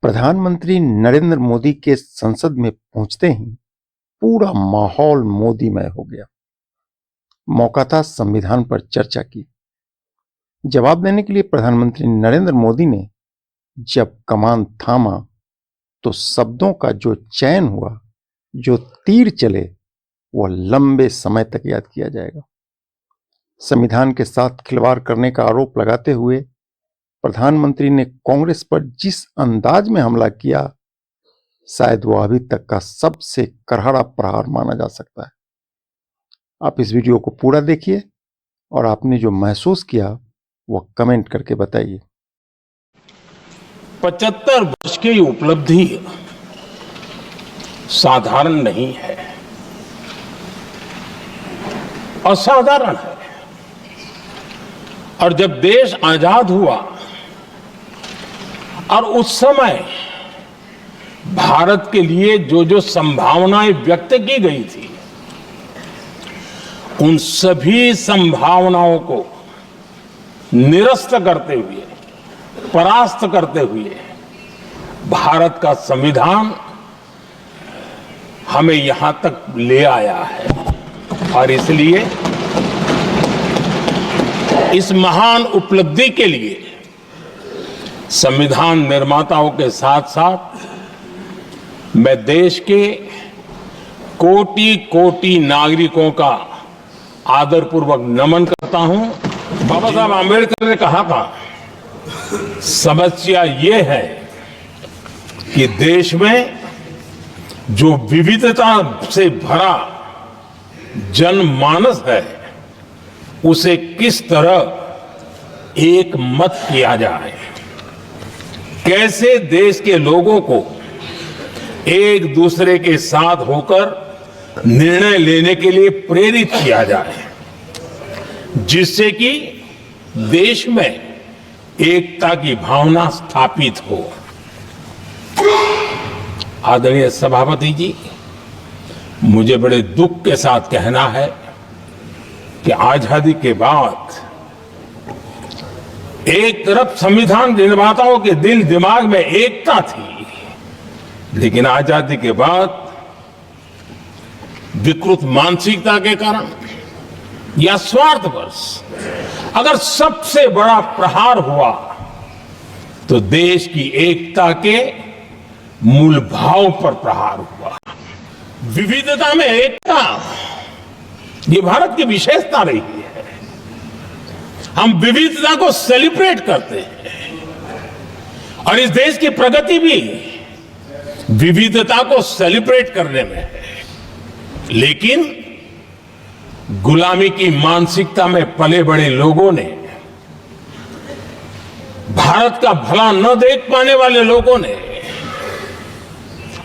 प्रधानमंत्री नरेंद्र मोदी के संसद में पहुंचते ही पूरा माहौल मोदीमय हो गया। मौका था संविधान पर चर्चा की। जवाब देने के लिए प्रधानमंत्री नरेंद्र मोदी ने जब कमान थामा तो शब्दों का जो चयन हुआ, जो तीर चले, वह लंबे समय तक याद किया जाएगा। संविधान के साथ खिलवाड़ करने का आरोप लगाते हुए प्रधानमंत्री ने कांग्रेस पर जिस अंदाज में हमला किया, शायद वह अभी तक का सबसे करारा प्रहार माना जा सकता है। आप इस वीडियो को पूरा देखिए और आपने जो महसूस किया वह कमेंट करके बताइए। 75 वर्ष की उपलब्धि साधारण नहीं है, असाधारण है। और जब देश आजाद हुआ और उस समय भारत के लिए जो जो संभावनाएं व्यक्त की गई थी, उन सभी संभावनाओं को निरस्त करते हुए, परास्त करते हुए भारत का संविधान हमें यहां तक ले आया है। और इसलिए इस महान उपलब्धि के लिए संविधान निर्माताओं के साथ साथ मैं देश के कोटि कोटि नागरिकों का आदरपूर्वक नमन करता हूं। बाबा साहब आंबेडकर ने कहा था, समस्या ये है कि देश में जो विविधता से भरा जनमानस है, उसे किस तरह एक मत किया जाए, कैसे देश के लोगों को एक दूसरे के साथ होकर निर्णय लेने के लिए प्रेरित किया जाए, जिससे कि देश में एकता की भावना स्थापित हो। आदरणीय सभापति जी, मुझे बड़े दुख के साथ कहना है कि आजादी के बाद एक तरफ संविधान निर्माताओं के दिल दिमाग में एकता थी, लेकिन आजादी के बाद विकृत मानसिकता के कारण या स्वार्थवश अगर सबसे बड़ा प्रहार हुआ तो देश की एकता के मूल भाव पर प्रहार हुआ। विविधता में एकता, ये भारत की विशेषता रही है। हम विविधता को सेलिब्रेट करते हैं और इस देश की प्रगति भी विविधता को सेलिब्रेट करने में है। लेकिन गुलामी की मानसिकता में पले बड़े लोगों ने, भारत का भला न देख पाने वाले लोगों ने,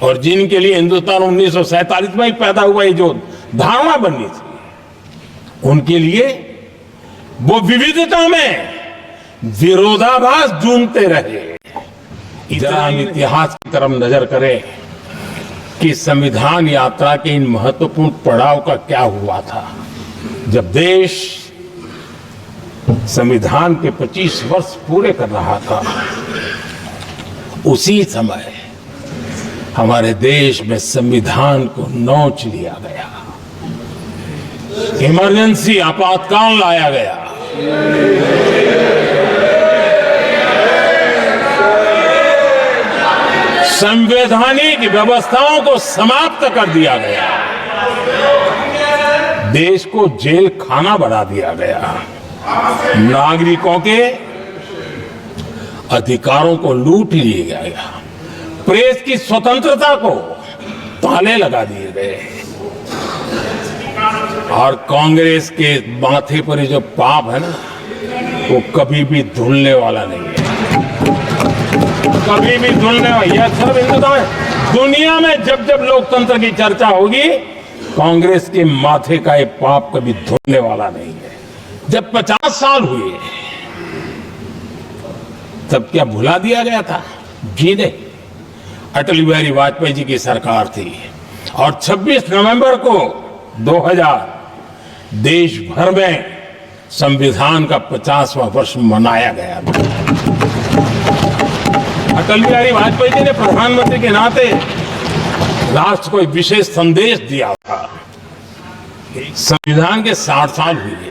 और जिनके लिए हिंदुस्तान 1947 में ही पैदा हुआ, ये जो धारणा बनी थी, उनके लिए वो विविधता में विरोधाभास ढूंढते रहे। जरा हम इतिहास की तरफ नजर करें कि संविधान यात्रा के इन महत्वपूर्ण पड़ाव का क्या हुआ था। जब देश संविधान के 25 वर्ष पूरे कर रहा था, उसी समय हमारे देश में संविधान को नोच लिया गया, इमरजेंसी आपातकाल लाया गया। संवैधानिक व्यवस्थाओं को समाप्त कर दिया गया, देश को जेल खाना बना दिया गया, नागरिकों के अधिकारों को लूट लिया गया, प्रेस की स्वतंत्रता को ताले लगा दिए गए। और कांग्रेस के माथे पर ये जो पाप है ना, वो कभी भी धुलने वाला नहीं है, कभी भी धुलने वाला। यह सब हिंदुस्तान, दुनिया में जब जब लोकतंत्र की चर्चा होगी, कांग्रेस के माथे का ये पाप कभी धुलने वाला नहीं है। जब 50 साल हुए तब क्या भुला दिया गया था? जी नहीं, अटल बिहारी वाजपेयी जी की सरकार थी और 26 नवंबर को 2000 देश भर में संविधान का 50वां वर्ष मनाया गया था। अटल बिहारी वाजपेयी जी ने प्रधानमंत्री के नाते राष्ट्र को एक विशेष संदेश दिया था। संविधान के 60 साल हुए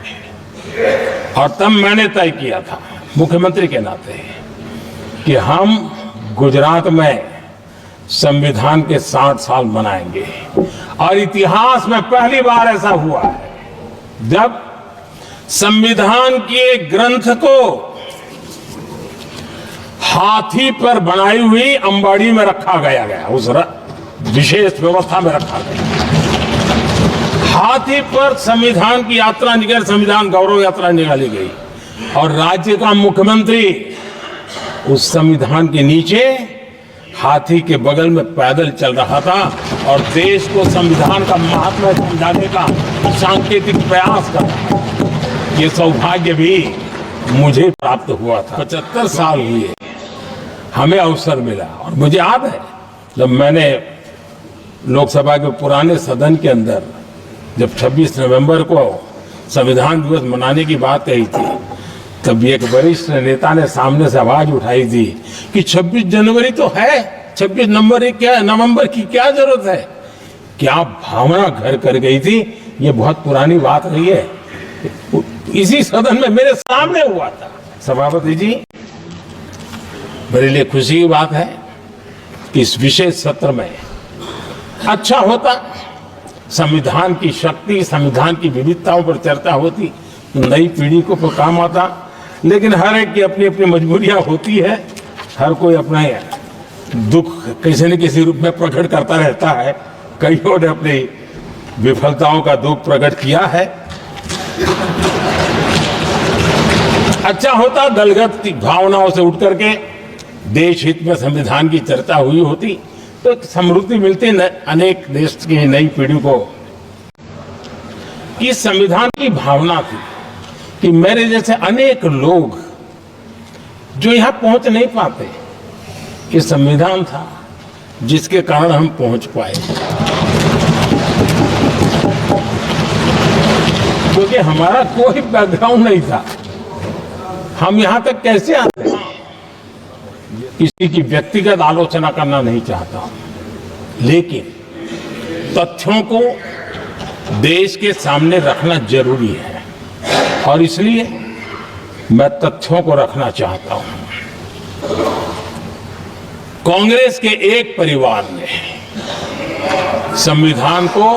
और तब मैंने तय किया था मुख्यमंत्री के नाते कि हम गुजरात में संविधान के 60 साल मनाएंगे। और इतिहास में पहली बार ऐसा हुआ है जब संविधान के ग्रंथ को हाथी पर बनाई हुई अंबाड़ी में रखा गया उस विशेष व्यवस्था में रखा गया। हाथी पर संविधान की यात्रा निकल, संविधान गौरव यात्रा निकाली गई और राज्य का मुख्यमंत्री उस संविधान के नीचे हाथी के बगल में पैदल चल रहा था और देश को संविधान का महात्मा समझाने का सांकेतिक प्रयास कर रहा था। ये सौभाग्य भी मुझे प्राप्त हुआ था। 75 साल हुए हमें अवसर मिला और मुझे याद है जब मैंने लोकसभा के पुराने सदन के अंदर जब 26 नवंबर को संविधान दिवस मनाने की बात कही थी, तब एक वरिष्ठ नेता ने सामने से आवाज उठाई थी कि 26 जनवरी तो है, 26 नवंबर की क्या जरूरत है। क्या भावना घर कर गई थी। ये बहुत पुरानी बात रही है। इसी सदन में मेरे सामने हुआ था। सभापति जी, मेरे लिए खुशी की बात है कि इस विशेष सत्र में अच्छा होता संविधान की शक्ति, संविधान की विविधताओं पर चर्चा होती, नई पीढ़ी को काम आता। लेकिन हर एक की अपनी अपनी मजबूरियां होती है, हर कोई अपना दुख किसी न किसी रूप में प्रकट करता रहता है। कईयों ने अपनी विफलताओं का दुख प्रकट किया है। अच्छा होता दलगत भावनाओं से उठ करके देश हित में संविधान की चर्चा हुई होती तो एक समृद्धि मिलती अनेक देश की नई पीढ़ी को। इस संविधान की भावना थी कि मेरे जैसे अनेक लोग जो यहां पहुंच नहीं पाते, ये संविधान था जिसके कारण हम पहुंच पाए। क्योंकि हमारा कोई बैकग्राउंड नहीं था, हम यहां तक कैसे आते हैं। किसी की व्यक्तिगत आलोचना करना नहीं चाहता, लेकिन तथ्यों को देश के सामने रखना जरूरी है और इसलिए मैं तथ्यों को रखना चाहता हूं। कांग्रेस के एक परिवार ने संविधान को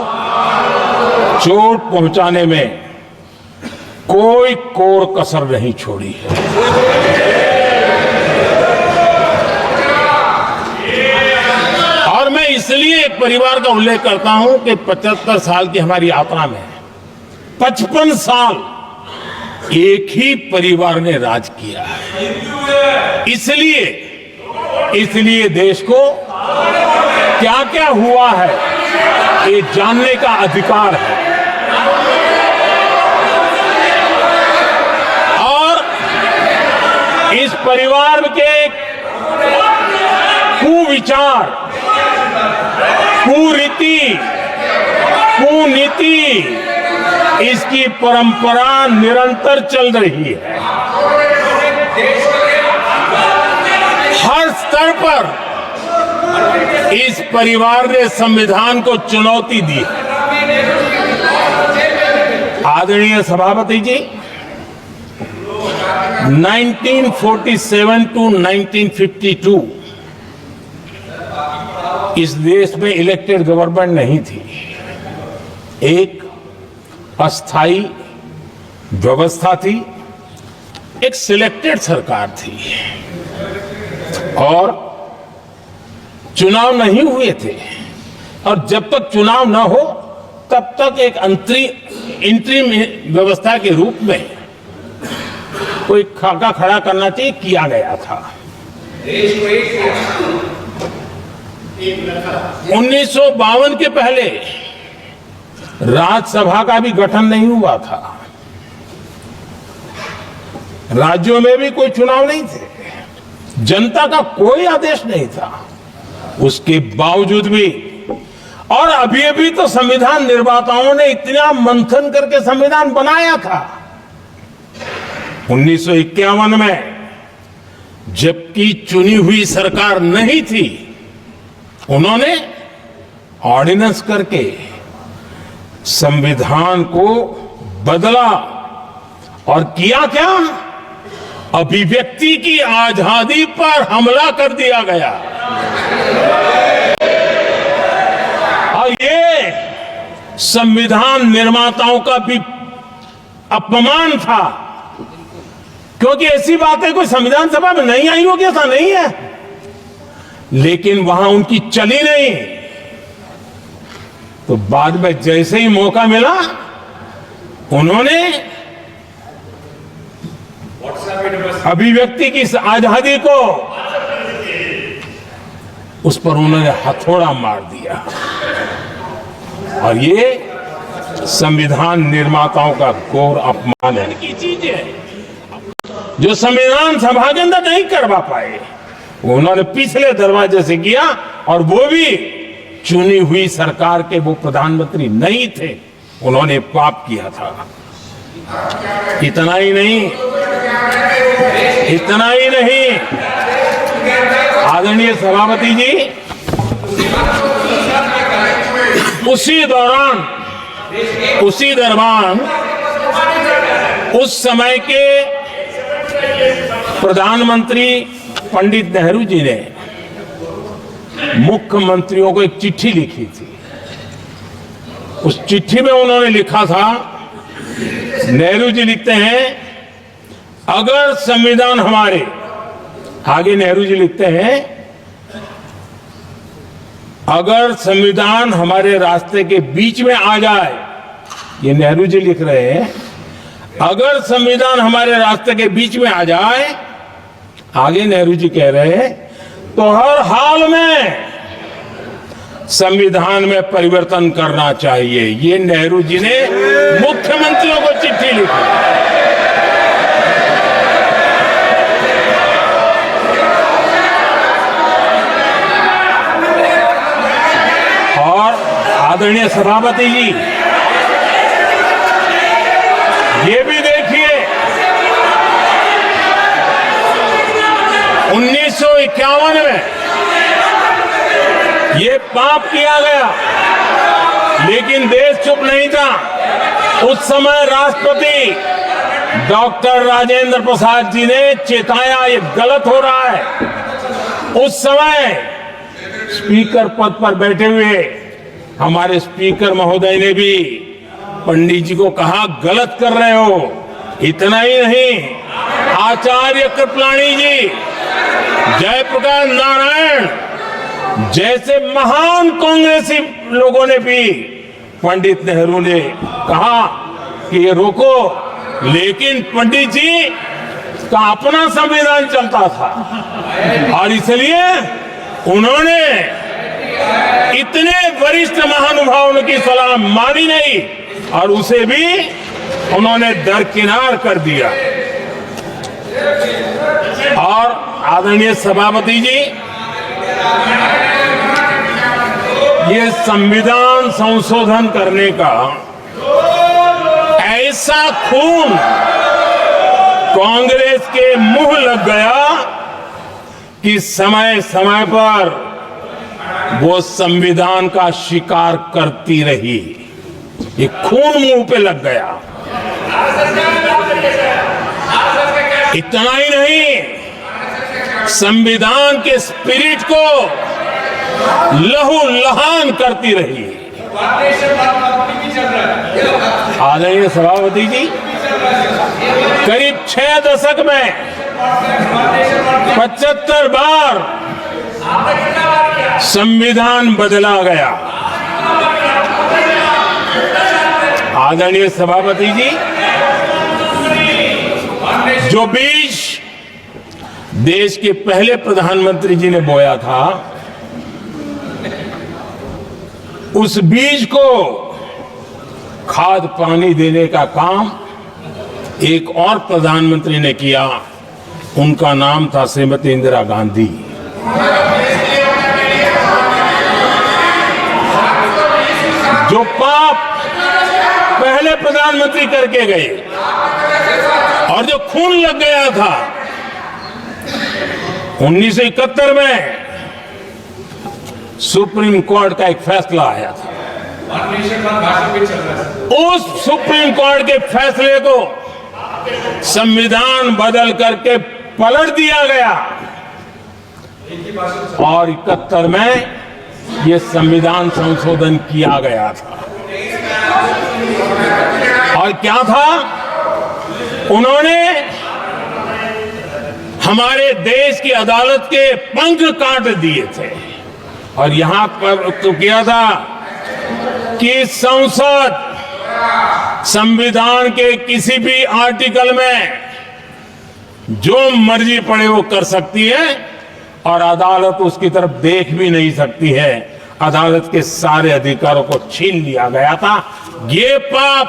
चोट पहुंचाने में कोई कोर कसर नहीं छोड़ी है। और मैं इसलिए एक परिवार का उल्लेख करता हूं कि 75 साल की हमारी यात्रा में 55 साल एक ही परिवार ने राज किया है। इसलिए देश को क्या क्या हुआ है ये जानने का अधिकार है। और इस परिवार के कुविचार, कुरीति, कुनीति, इसकी परंपरा निरंतर चल रही है। हर स्तर पर इस परिवार ने संविधान को चुनौती दी। आदरणीय सभापति जी, 1947 टू 1952 इस देश में इलेक्टेड गवर्नमेंट नहीं थी। एक अस्थाई व्यवस्था थी, एक सिलेक्टेड सरकार थी और चुनाव नहीं हुए थे। और जब तक चुनाव न हो तब तक एक इंटरिम व्यवस्था के रूप में कोई खाका खड़ा करना चाहिए, किया गया था। 1952 के पहले राज्यसभा का भी गठन नहीं हुआ था, राज्यों में भी कोई चुनाव नहीं थे, जनता का कोई आदेश नहीं था। उसके बावजूद भी और अभी तो संविधान निर्माताओं ने इतना मंथन करके संविधान बनाया था। 1951 में जबकि चुनी हुई सरकार नहीं थी, उन्होंने ऑर्डिनेंस करके संविधान को बदला और किया क्या? अभिव्यक्ति की आजादी पर हमला कर दिया गया। और ये संविधान निर्माताओं का भी अपमान था, क्योंकि ऐसी बातें कोई संविधान सभा में नहीं आई होगी, ऐसा नहीं है, लेकिन वहां उनकी चली नहीं। तो बाद में जैसे ही मौका मिला, उन्होंने अभिव्यक्ति की इस आजादी को, उस पर उन्होंने हथौड़ा मार दिया। और ये संविधान निर्माताओं का घोर अपमान है की चीजें जो संविधान सभा के अंदर नहीं करवा पाए, वो उन्होंने पिछले दरवाजे से किया, और वो भी चुनी हुई सरकार के वो प्रधानमंत्री नहीं थे, उन्होंने पाप किया था। इतना ही नहीं, इतना ही नहीं, आदरणीय सभापति जी, उसी दौरान उस समय के प्रधानमंत्री पंडित नेहरू जी ने मुख्यमंत्रियों को एक चिट्ठी लिखी थी। उस चिट्ठी में उन्होंने लिखा था, नेहरू जी लिखते हैं, अगर संविधान हमारे, आगे नेहरू जी लिखते हैं, अगर संविधान हमारे रास्ते के बीच में आ जाए, ये नेहरू जी लिख रहे हैं, अगर संविधान हमारे रास्ते के बीच में आ जाए, आगे नेहरू जी कह रहे हैं, तो हर हाल में संविधान में परिवर्तन करना चाहिए। ये नेहरू जी ने मुख्यमंत्रियों को चिट्ठी लिखी। और आदरणीय सभापति जी, ये भी देखिए, 1951 में ये पाप किया गया, लेकिन देश चुप नहीं था। उस समय राष्ट्रपति डॉक्टर राजेंद्र प्रसाद जी ने चेताया, ये गलत हो रहा है। उस समय स्पीकर पद पर बैठे हुए हमारे स्पीकर महोदय ने भी पंडित जी को कहा, गलत कर रहे हो। इतना ही नहीं, आचार्य कृपलानी जी, जयप्रकाश नारायण जैसे महान कांग्रेसी लोगों ने भी पंडित नेहरू ने कहा कि ये रोको, लेकिन पंडित जी का अपना संविधान चलता था, और इसलिए उन्होंने इतने वरिष्ठ महानुभावों की सलाह मानी नहीं, और उसे भी उन्होंने दरकिनार कर दिया। और आदरणीय सभापति जी, ये संविधान संशोधन करने का ऐसा खून कांग्रेस के मुंह लग गया कि समय समय पर वो संविधान का शिकार करती रही। ये खून मुंह पे लग गया। इतना ही नहीं, संविधान के स्पिरिट को लहू लहान करती रही। आदरणीय सभापति जी, करीब 6 दशक में 75 बार संविधान बदला गया। आदरणीय सभापति जी, जो बीज देश के पहले प्रधानमंत्री जी ने बोया था, उस बीज को खाद पानी देने का काम एक और प्रधानमंत्री ने किया। उनका नाम था श्रीमती इंदिरा गांधी। जो पाप पहले प्रधानमंत्री करके गए और जो खून लग गया था, 1971 में सुप्रीम कोर्ट का एक फैसला आया था। उस सुप्रीम कोर्ट के फैसले को संविधान बदल करके पलट दिया गया और 71 में यह संविधान संशोधन किया गया था। और क्या था, उन्होंने हमारे देश की अदालत के पंख काट दिए थे और यहां पर तो किया था कि संसद संविधान के किसी भी आर्टिकल में जो मर्जी पड़े वो कर सकती है और अदालत उसकी तरफ देख भी नहीं सकती है। अदालत के सारे अधिकारों को छीन लिया गया था। ये पाप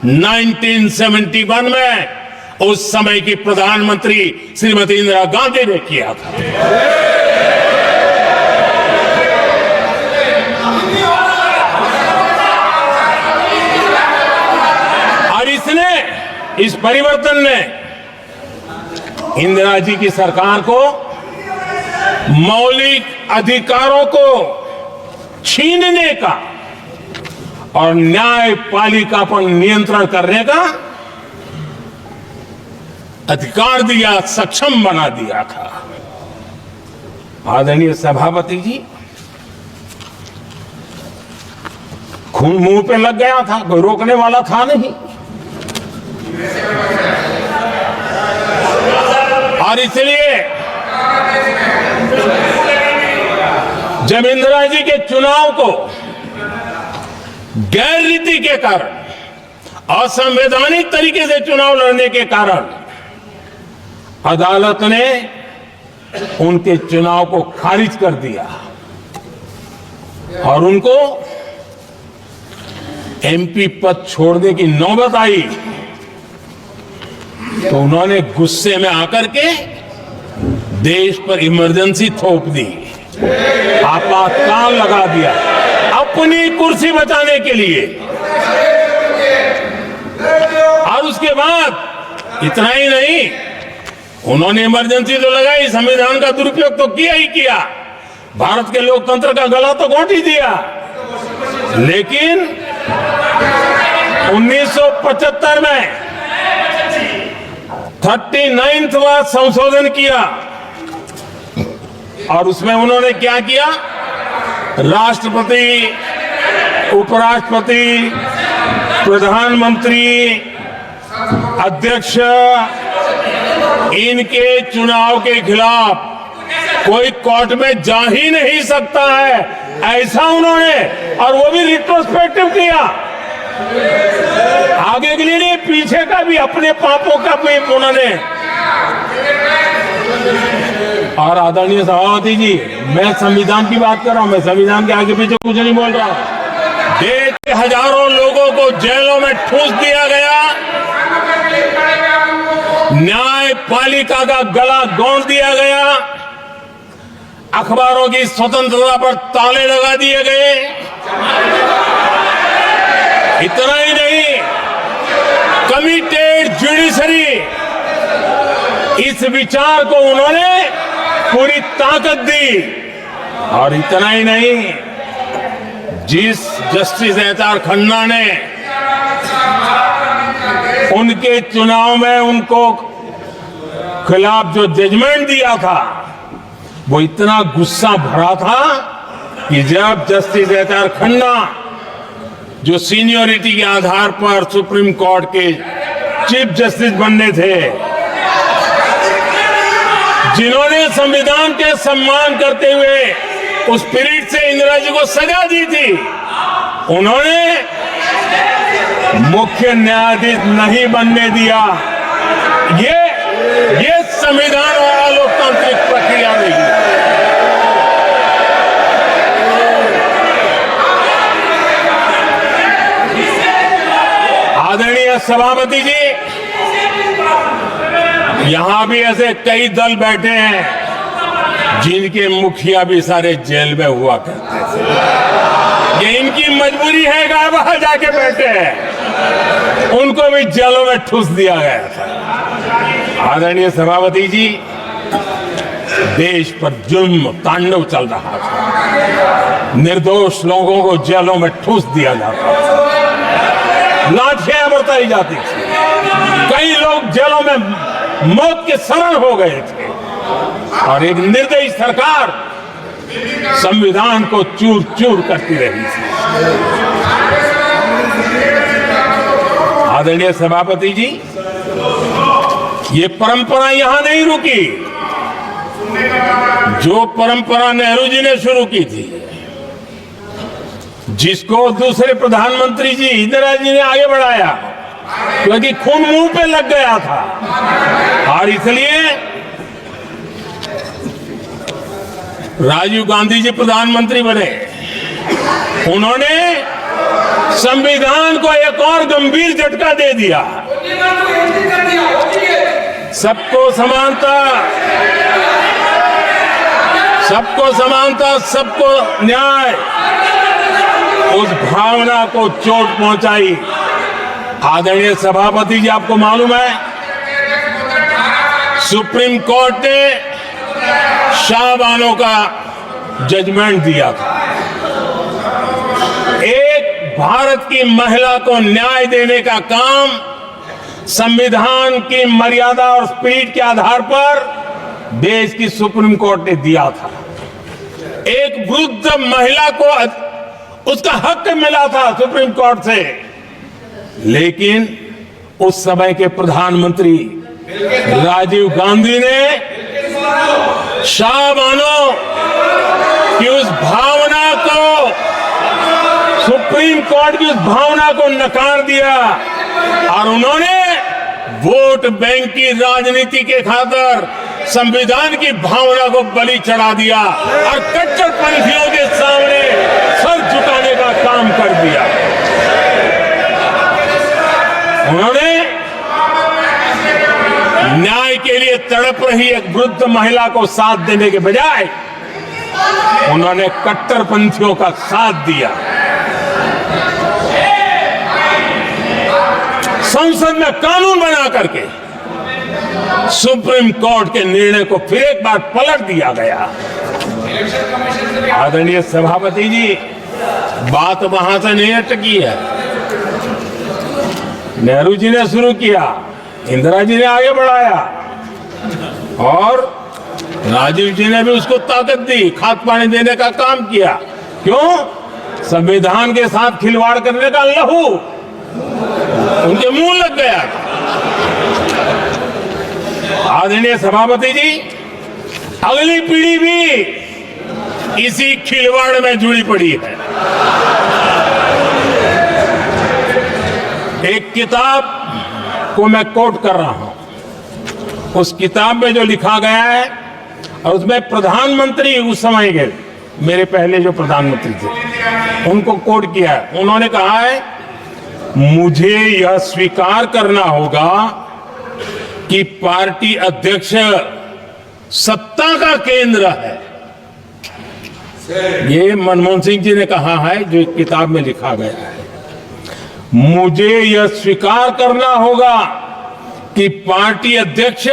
1971 में उस समय की प्रधानमंत्री श्रीमती इंदिरा गांधी ने किया था। और इस परिवर्तन ने इंदिरा जी की सरकार को मौलिक अधिकारों को छीनने का और न्यायपालिका पर नियंत्रण करने का अधिकार दिया, सक्षम बना दिया था। आदरणीय सभापति जी, खून मुंह पे लग गया था, कोई रोकने वाला था नहीं। और इसलिए जब इंदिरा जी के चुनाव को गैर रीति के कारण, असंवैधानिक तरीके से चुनाव लड़ने के कारण अदालत ने उनके चुनाव को खारिज कर दिया और उनको एमपी पद छोड़ने की नौबत आई, तो उन्होंने गुस्से में आकर के देश पर इमरजेंसी थोप दी, आपातकाल लगा दिया अपनी कुर्सी बचाने के लिए। और उसके बाद इतना ही नहीं, उन्होंने इमरजेंसी तो लगाई, संविधान का दुरुपयोग तो किया ही किया, भारत के लोकतंत्र का गला तो घोंट ही दिया। लेकिन 1975 में 39वां संशोधन किया और उसमें उन्होंने क्या किया, राष्ट्रपति, उपराष्ट्रपति, प्रधानमंत्री, अध्यक्ष, इनके चुनाव के खिलाफ कोई कोर्ट में जा ही नहीं सकता है, ऐसा उन्होंने, और वो भी रिट्रोस्पेक्टिव किया, आगे के लिए नहीं, पीछे का भी, अपने पापों का भी उन्होंने। और आदरणीय सभापति जी, मैं संविधान की बात कर रहा हूं, मैं संविधान के आगे पीछे कुछ नहीं बोल रहा हूं। देश के हजारों लोगों को जेलों में ठूस दिया गया, न्यायपालिका का गला घोंट दिया गया, अखबारों की स्वतंत्रता पर ताले लगा दिए गए। इतना ही नहीं, कमिटेड जुडिशरी, इस विचार को उन्होंने पूरी ताकत दी। और इतना ही नहीं, जिस जस्टिस एच.आर. खन्ना ने उनके चुनाव में उनको खिलाफ जो जजमेंट दिया था, वो इतना गुस्सा भरा था कि जब जस्टिस एच.आर. खन्ना, जो सीनियरिटी के आधार पर सुप्रीम कोर्ट के चीफ जस्टिस बनने थे, जिन्होंने संविधान के सम्मान करते हुए उस पीरियड से इंदिरा जी को सजा दी थी, उन्होंने मुख्य न्यायाधीश नहीं बनने दिया। ये संविधान और लोकतांत्रिक प्रक्रिया नहीं। आदरणीय सभापति जी, यहां भी ऐसे कई दल बैठे हैं जिनके मुखिया भी सारे जेल में हुआ करते थे। ये इनकी मजबूरी है कि वहां जाके बैठे हैं, उनको भी जेलों में ठूस दिया गया था। आदरणीय सभापति जी, देश पर जुल्म तांडव चल रहा था। निर्दोष लोगों को जेलों में ठूस दिया जाता था, लाठियां बरताई जाती थी, कई लोग जेलों में मौत के शरण हो गए थे और एक निर्दयी सरकार संविधान को चूर चूर करती रही थी। आदरणीय सभापति जी, ये परंपरा यहां नहीं रुकी। जो परंपरा नेहरू जी ने शुरू की थी, जिसको दूसरे प्रधानमंत्री जी इंदिरा जी ने आगे बढ़ाया, क्योंकि खून मुंह पे लग गया था और इसलिए राजीव गांधी जी प्रधानमंत्री बने। उन्होंने संविधान को एक और गंभीर झटका दे दिया। सबको समानता, सबको समानता, सबको न्याय, उस भावना को चोट पहुंचाई। आदरणीय सभापति जी, आपको मालूम है सुप्रीम कोर्ट ने शाहबानो का जजमेंट दिया था। एक भारत की महिला को न्याय देने का काम संविधान की मर्यादा और स्पिरिट के आधार पर देश की सुप्रीम कोर्ट ने दिया था। एक वृद्ध महिला को उसका हक मिला था सुप्रीम कोर्ट से, लेकिन उस समय के प्रधानमंत्री राजीव गांधी ने शाहबानो की उस भावना को, सुप्रीम कोर्ट की उस भावना को नकार दिया और उन्होंने वोट बैंक की राजनीति के खातिर संविधान की भावना को बलि चढ़ा दिया और कट्टरपंथियों के सामने सर झुकाने का काम कर दिया। उन्होंने न्याय के लिए तड़प रही एक वृद्ध महिला को साथ देने के बजाय उन्होंने कट्टरपंथियों का साथ दिया। संसद में कानून बना करके सुप्रीम कोर्ट के निर्णय को फिर एक बार पलट दिया गया। आदरणीय सभापति जी, बात वहां से नहीं अटकी है। नेहरू जी ने शुरू किया, इंदिरा जी ने आगे बढ़ाया और राजीव जी ने भी उसको ताकत दी, खाद पानी देने का काम किया। क्यों? संविधान के साथ खिलवाड़ करने का लहू उनके मुंह लग गया। आदरणीय सभापति जी, अगली पीढ़ी भी इसी खिलवाड़ में जुड़ी पड़ी है। एक किताब को मैं कोट कर रहा हूं, उस किताब में जो लिखा गया है और उसमें प्रधानमंत्री उस समय के मेरे पहले जो प्रधानमंत्री थे उनको कोट किया है। उन्होंने कहा है, मुझे यह स्वीकार करना होगा कि पार्टी अध्यक्ष सत्ता का केंद्र है। ये मनमोहन सिंह जी ने कहा है, जो किताब में लिखा गया है। मुझे यह स्वीकार करना होगा कि पार्टी अध्यक्ष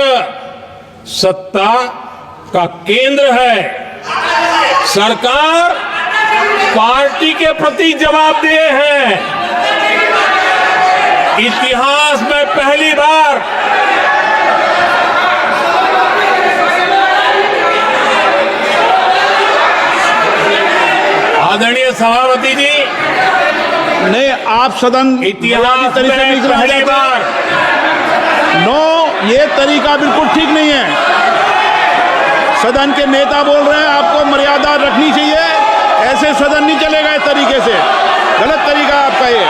सत्ता का केंद्र है। सरकार पार्टी के प्रति जवाबदेह है। इतिहास में पहली बार आदरणीय सभापति जी, नहीं, आप सदन इतिहास में पहली बार ये तरीका बिल्कुल ठीक नहीं है। सदन के नेता बोल रहे हैं, आपको मर्यादा रखनी चाहिए। ऐसे सदन नहीं चलेगा इस तरीके से, गलत तरीका आपका ये।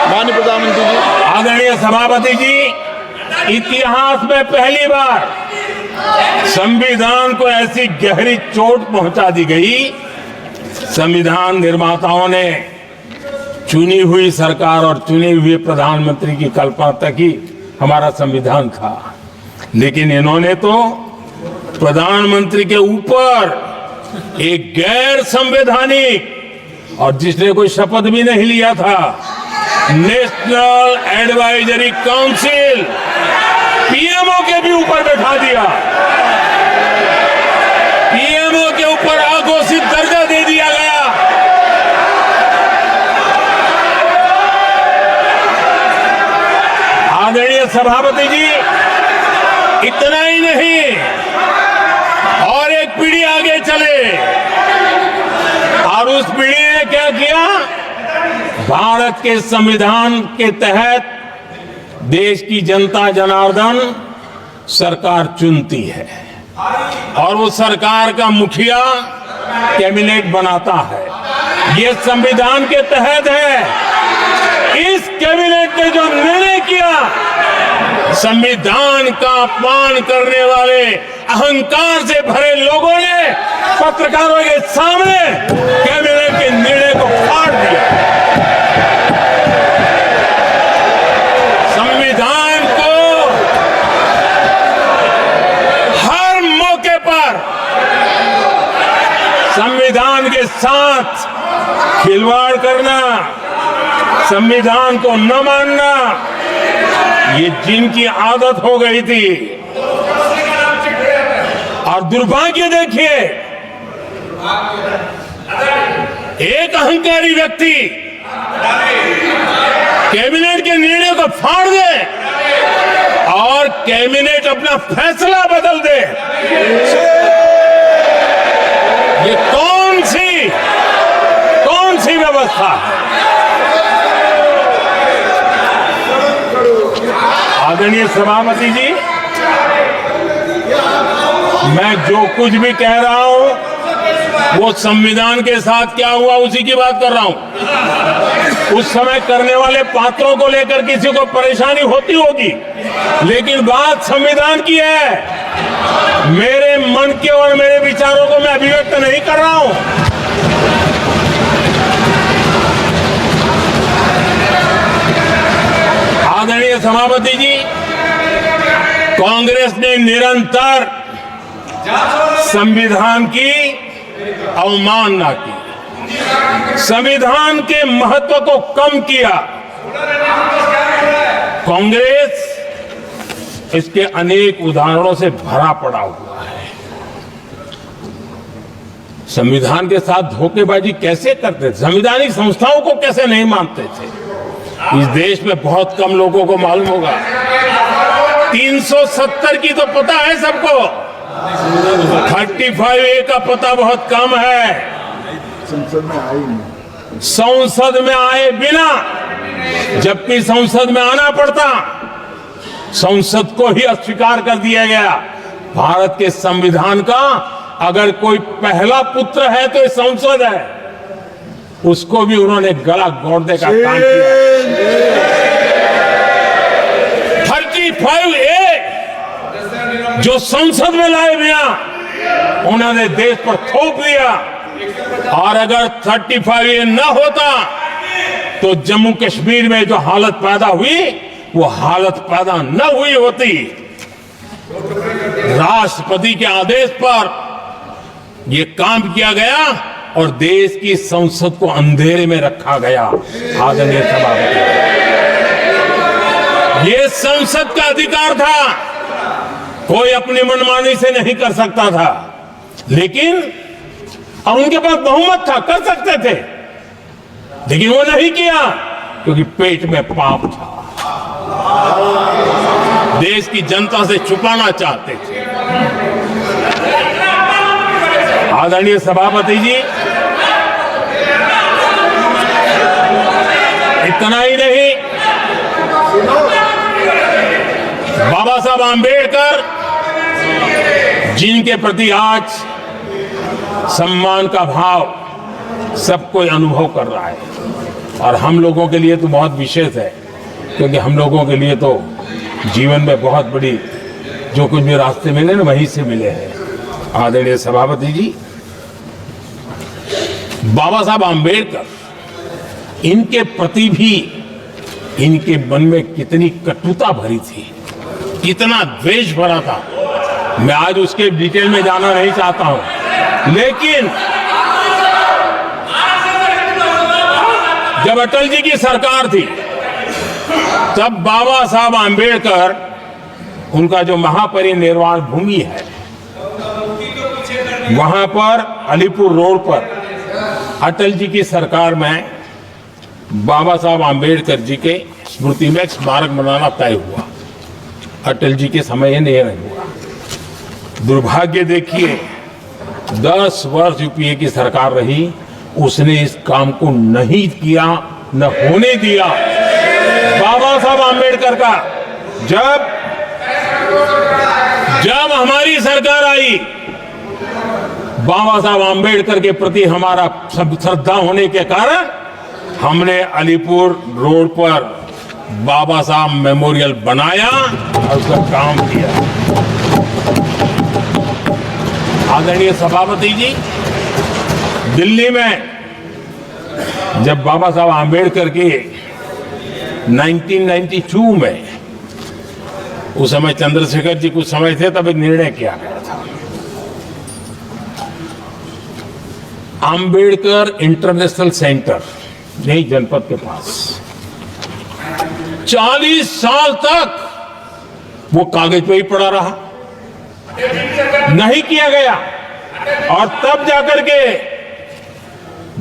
माननीय प्रधानमंत्री जी, आदरणीय सभापति जी, इतिहास में पहली बार संविधान को ऐसी गहरी चोट पहुंचा दी गई। संविधान निर्माताओं ने चुनी हुई सरकार और चुने हुए प्रधानमंत्री की कल्पना तक ही हमारा संविधान था, लेकिन इन्होंने तो प्रधानमंत्री के ऊपर एक गैर संवैधानिक, और जिसने कोई शपथ भी नहीं लिया था, नेशनल एडवाइजरी काउंसिल पीएमओ के भी ऊपर बैठा दिया। नामों के ऊपर अघोषित दर्जा दे दिया गया। आदरणीय सभापति जी, इतना ही नहीं, और एक पीढ़ी आगे चले और उस पीढ़ी ने क्या किया? भारत के संविधान के तहत देश की जनता जनार्दन सरकार चुनती है और वो सरकार का मुखिया कैबिनेट बनाता है। ये संविधान के तहत है। इस कैबिनेट ने जो निर्णय किया, संविधान का अपमान करने वाले अहंकार से भरे लोगों ने पत्रकारों के सामने कैबिनेट के निर्णय को फाड़ दिया। संविधान को हर मौके पर संविधान के साथ खिलवाड़ करना, संविधान को न मानना, ये जिनकी आदत हो गई थी। और दुर्भाग्य देखिए, एक अहंकारी व्यक्ति कैबिनेट के निर्णय को फाड़ दे और कैबिनेट अपना फैसला बदल दे। ये कौन सी व्यवस्था है? आदरणीय सभापति जी, मैं जो कुछ भी कह रहा हूं वो संविधान के साथ क्या हुआ उसी की बात कर रहा हूं। उस समय करने वाले पात्रों को लेकर किसी को परेशानी होती होगी, लेकिन बात संविधान की है। मेरे मन के और मेरे विचारों को मैं अभिव्यक्त नहीं कर रहा हूं। आदरणीय सभापति जी, कांग्रेस ने निरंतर संविधान की अवमानना की, संविधान के महत्व को कम किया। कांग्रेस इसके अनेक उदाहरणों से भरा पड़ा हुआ है। संविधान के साथ धोखेबाजी कैसे करते थे, संवैधानिक संस्थाओं को कैसे नहीं मानते थे, इस देश में बहुत कम लोगों को मालूम होगा। 370 की तो पता है सबको, 35A का पता बहुत कम है। संसद में आए बिना, जबकि संसद में आना पड़ता, संसद को ही अस्वीकार कर दिया गया। भारत के संविधान का अगर कोई पहला पुत्र है तो ये संसद है, उसको भी उन्होंने गला घोटने का काम किया। 35A जो संसद में लाए बिना उन्होंने देश पर थोप दिया, और अगर 35A न होता तो जम्मू कश्मीर में जो हालत पैदा हुई वो हालत पैदा न हुई होती। राष्ट्रपति के आदेश पर यह काम किया गया और देश की संसद को अंधेरे में रखा गया। आदरणीय सभापति, ये संसद का अधिकार था, कोई अपनी मनमानी से नहीं कर सकता था, लेकिन और उनके पास बहुमत था, कर सकते थे, लेकिन वो नहीं किया क्योंकि पेट में पाप था, देश की जनता से छुपाना चाहते थे। आदरणीय सभापति जी, इतना ही नहीं, बाबा साहब आंबेडकर जिनके प्रति आज सम्मान का भाव सब कोई अनुभव कर रहा है, और हम लोगों के लिए तो बहुत विशेष है, क्योंकि हम लोगों के लिए तो जीवन में बहुत बड़ी जो कुछ भी रास्ते मिले ना वहीं से मिले हैं। आदरणीय सभापति जी, बाबा साहब आंबेडकर, इनके प्रति भी इनके मन में कितनी कटुता भरी थी, कितना द्वेष भरा था, मैं आज उसके डिटेल में जाना नहीं चाहता हूं, लेकिन जब अटल जी की सरकार थी तब बाबा साहब आंबेडकर, उनका जो महापरिनिर्वाण भूमि है वहां पर अलीपुर रोड पर अटल जी की सरकार में बाबा साहब आम्बेडकर जी के स्मृति में एक स्मारक बनाना तय हुआ। अटल जी के समय ये नहीं हुआ। दुर्भाग्य देखिए, 10 वर्ष यूपीए की सरकार रही, उसने इस काम को नहीं किया, न होने दिया। बाबा साहब आम्बेडकर का जब हमारी सरकार आई, बाबा साहब आम्बेडकर के प्रति हमारा श्रद्धा होने के कारण हमने अलीपुर रोड पर बाबा साहब मेमोरियल बनाया और उसका काम किया। आदरणीय सभापति जी, दिल्ली में जब बाबा साहब आम्बेडकर के 1992 में, उस समय चंद्रशेखर जी कुछ समय थे, तब एक निर्णय किया गया था, आम्बेडकर इंटरनेशनल सेंटर यही जनपद के पास 40 साल तक वो कागज पे ही पड़ा रहा, नहीं किया गया। और तब जाकर के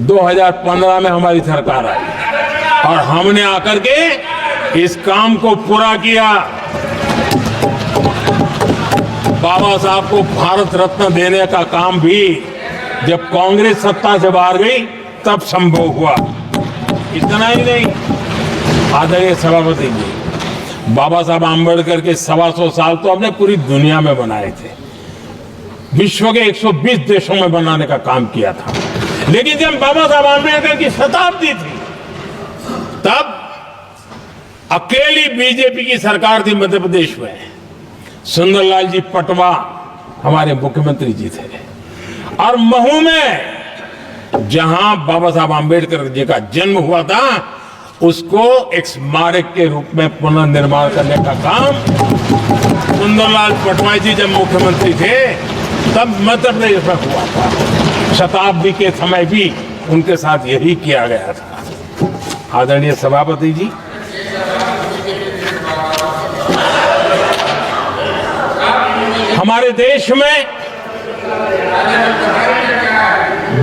2015 में हमारी सरकार आई और हमने आकर के इस काम को पूरा किया। बाबा साहब को भारत रत्न देने का काम भी जब कांग्रेस सत्ता से बाहर गई तब संभव हुआ। इतना ही नहीं, आदरणीय सभापति जी, बाबा साहब आम्बेडकर के 125 साल तो हमने पूरी दुनिया में बनाए थे, विश्व के 120 देशों में बनाने का काम किया था। लेकिन जब बाबा साहब आम्बेडकर की शताब्दी थी, तब अकेली बीजेपी की सरकार थी मध्य प्रदेश में। सुंदरलाल जी पटवा हमारे मुख्यमंत्री जी थे और महू में जहां बाबा साहब आम्बेडकर जी का जन्म हुआ था, उसको एक स्मारक के रूप में पुनर्निर्माण करने का काम सुंदरलाल पटवाई जी जब मुख्यमंत्री थे तब मध्य प्रदेश में हुआ था। शताब्दी के समय भी उनके साथ यही किया गया था। आदरणीय सभापति जी, हमारे देश में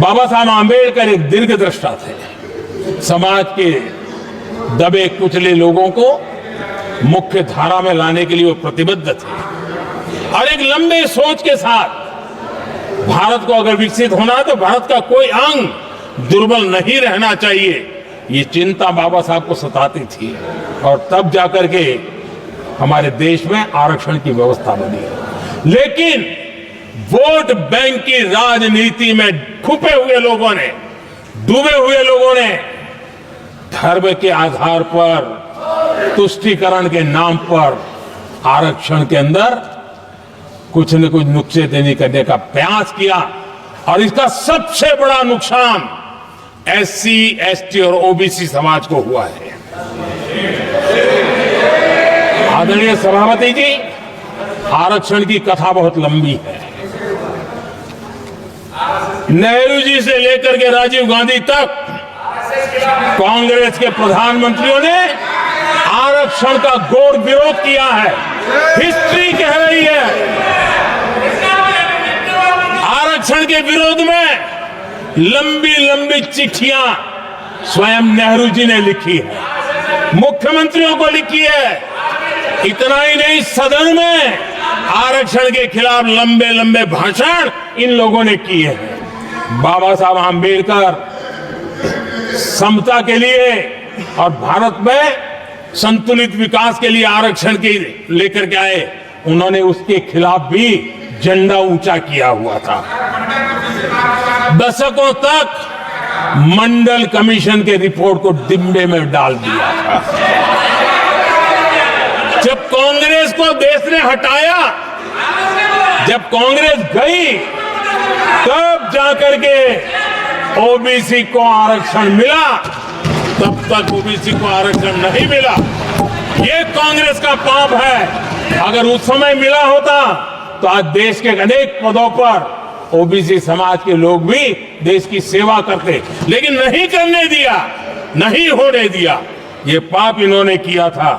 बाबा साहब आम्बेडकर एक दीर्घदृष्टा थे। समाज के दबे कुचले लोगों को मुख्य धारा में लाने के लिए वो प्रतिबद्ध थे और एक लंबे सोच के साथ भारत को अगर विकसित होना है तो भारत का कोई अंग दुर्बल नहीं रहना चाहिए, ये चिंता बाबा साहब को सताती थी। और तब जाकर के हमारे देश में आरक्षण की व्यवस्था बनी। लेकिन वोट बैंक की राजनीति में छुपे हुए लोगों ने, डूबे हुए लोगों ने धर्म के आधार पर, तुष्टीकरण के नाम पर आरक्षण के अंदर कुछ न कुछ नुक्सेदेनी करने का प्रयास किया और इसका सबसे बड़ा नुकसान SC, ST और OBC समाज को हुआ है। आदरणीय सभापति जी, आरक्षण की कथा बहुत लंबी है। नेहरू जी से लेकर के राजीव गांधी तक कांग्रेस के प्रधानमंत्रियों ने आरक्षण का घोर विरोध किया है। हिस्ट्री कह रही है आरक्षण के विरोध में लंबी लंबी चिट्ठियां स्वयं नेहरू जी ने लिखी है, मुख्यमंत्रियों को लिखी है। इतना ही नहीं, सदन में आरक्षण के खिलाफ लंबे लंबे भाषण इन लोगों ने किए हैं। बाबा साहब आम्बेडकर समता के लिए और भारत में संतुलित विकास के लिए आरक्षण के लेकर के आए, उन्होंने उसके खिलाफ भी झंडा ऊंचा किया हुआ था। दशकों तक मंडल कमीशन के रिपोर्ट को डिब्बे में डाल दिया था। जब कांग्रेस को देश ने हटाया, जब कांग्रेस गई, तब जाकर के ओबीसी को आरक्षण मिला, तब तक ओबीसी को आरक्षण नहीं मिला। ये कांग्रेस का पाप है। अगर उस समय मिला होता तो आज देश के अनेक पदों पर ओबीसी समाज के लोग भी देश की सेवा करते, लेकिन नहीं करने दिया, नहीं होने दिया। ये पाप इन्होंने किया था।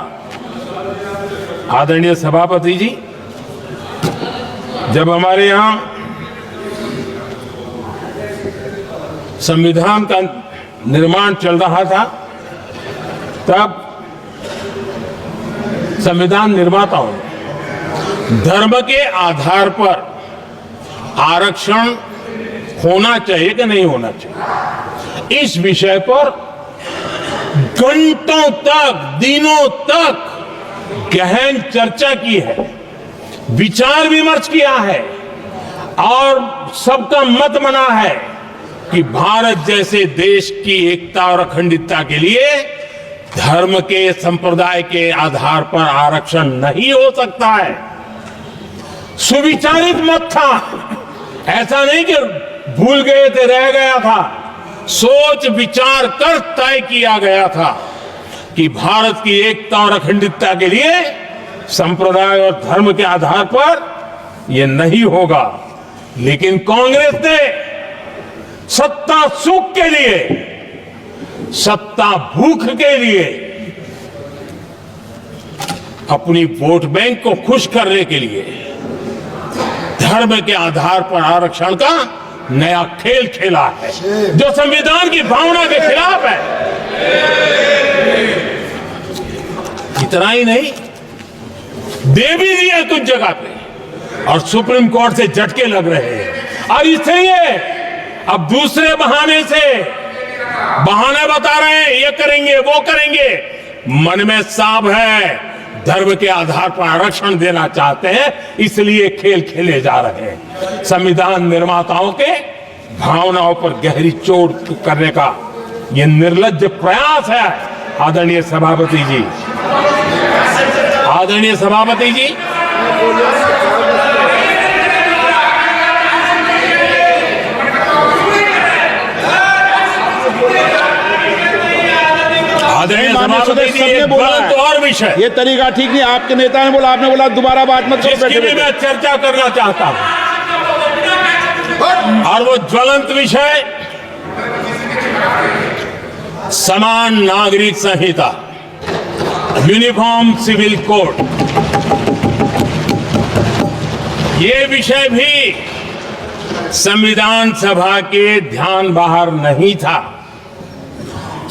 आदरणीय सभापति जी, जब हमारे यहां संविधान का निर्माण चल रहा था, तब संविधान निर्माताओं ने धर्म के आधार पर आरक्षण होना चाहिए कि नहीं होना चाहिए, इस विषय पर घंटों तक, दिनों तक गहन चर्चा की है, विचार विमर्श किया है और सबका मत बना है कि भारत जैसे देश की एकता और अखंडता के लिए धर्म के, संप्रदाय के आधार पर आरक्षण नहीं हो सकता है। सुविचारित मत था, ऐसा नहीं कि भूल गए थे, रह गया था। सोच विचार कर तय किया गया था कि भारत की एकता और अखंडता के लिए संप्रदाय और धर्म के आधार पर यह नहीं होगा। लेकिन कांग्रेस ने सत्ता सुख के लिए, सत्ता भूख के लिए, अपनी वोट बैंक को खुश करने के लिए धर्म के आधार पर आरक्षण का नया खेल खेला है, जो संविधान की भावना के खिलाफ है। इतना ही नहीं, दे भी दिया कुछ जगह पे और सुप्रीम कोर्ट से झटके लग रहे हैं। और इसलिए अब दूसरे बहाने से बहाने बता रहे हैं, ये करेंगे वो करेंगे। मन में साफ है, धर्म के आधार पर आरक्षण देना चाहते हैं, इसलिए खेल खेले जा रहे हैं। संविधान निर्माताओं के भावनाओं पर गहरी चोट करने का यह निर्लज्ज प्रयास है। आदरणीय सभापति जी, आदरणीय सभापति जी, आदरणीय सभापति जी, एक गलत और विषय, ये तरीका ठीक नहीं। आपके नेता ने बोला, आपने बोला दोबारा बात मत करो, जिसकी भी मैं चर्चा करना चाहता हूं, और वो ज्वलंत विषय समान नागरिक संहिता, यूनिफॉर्म सिविल कोड। ये विषय भी संविधान सभा के ध्यान बाहर नहीं था।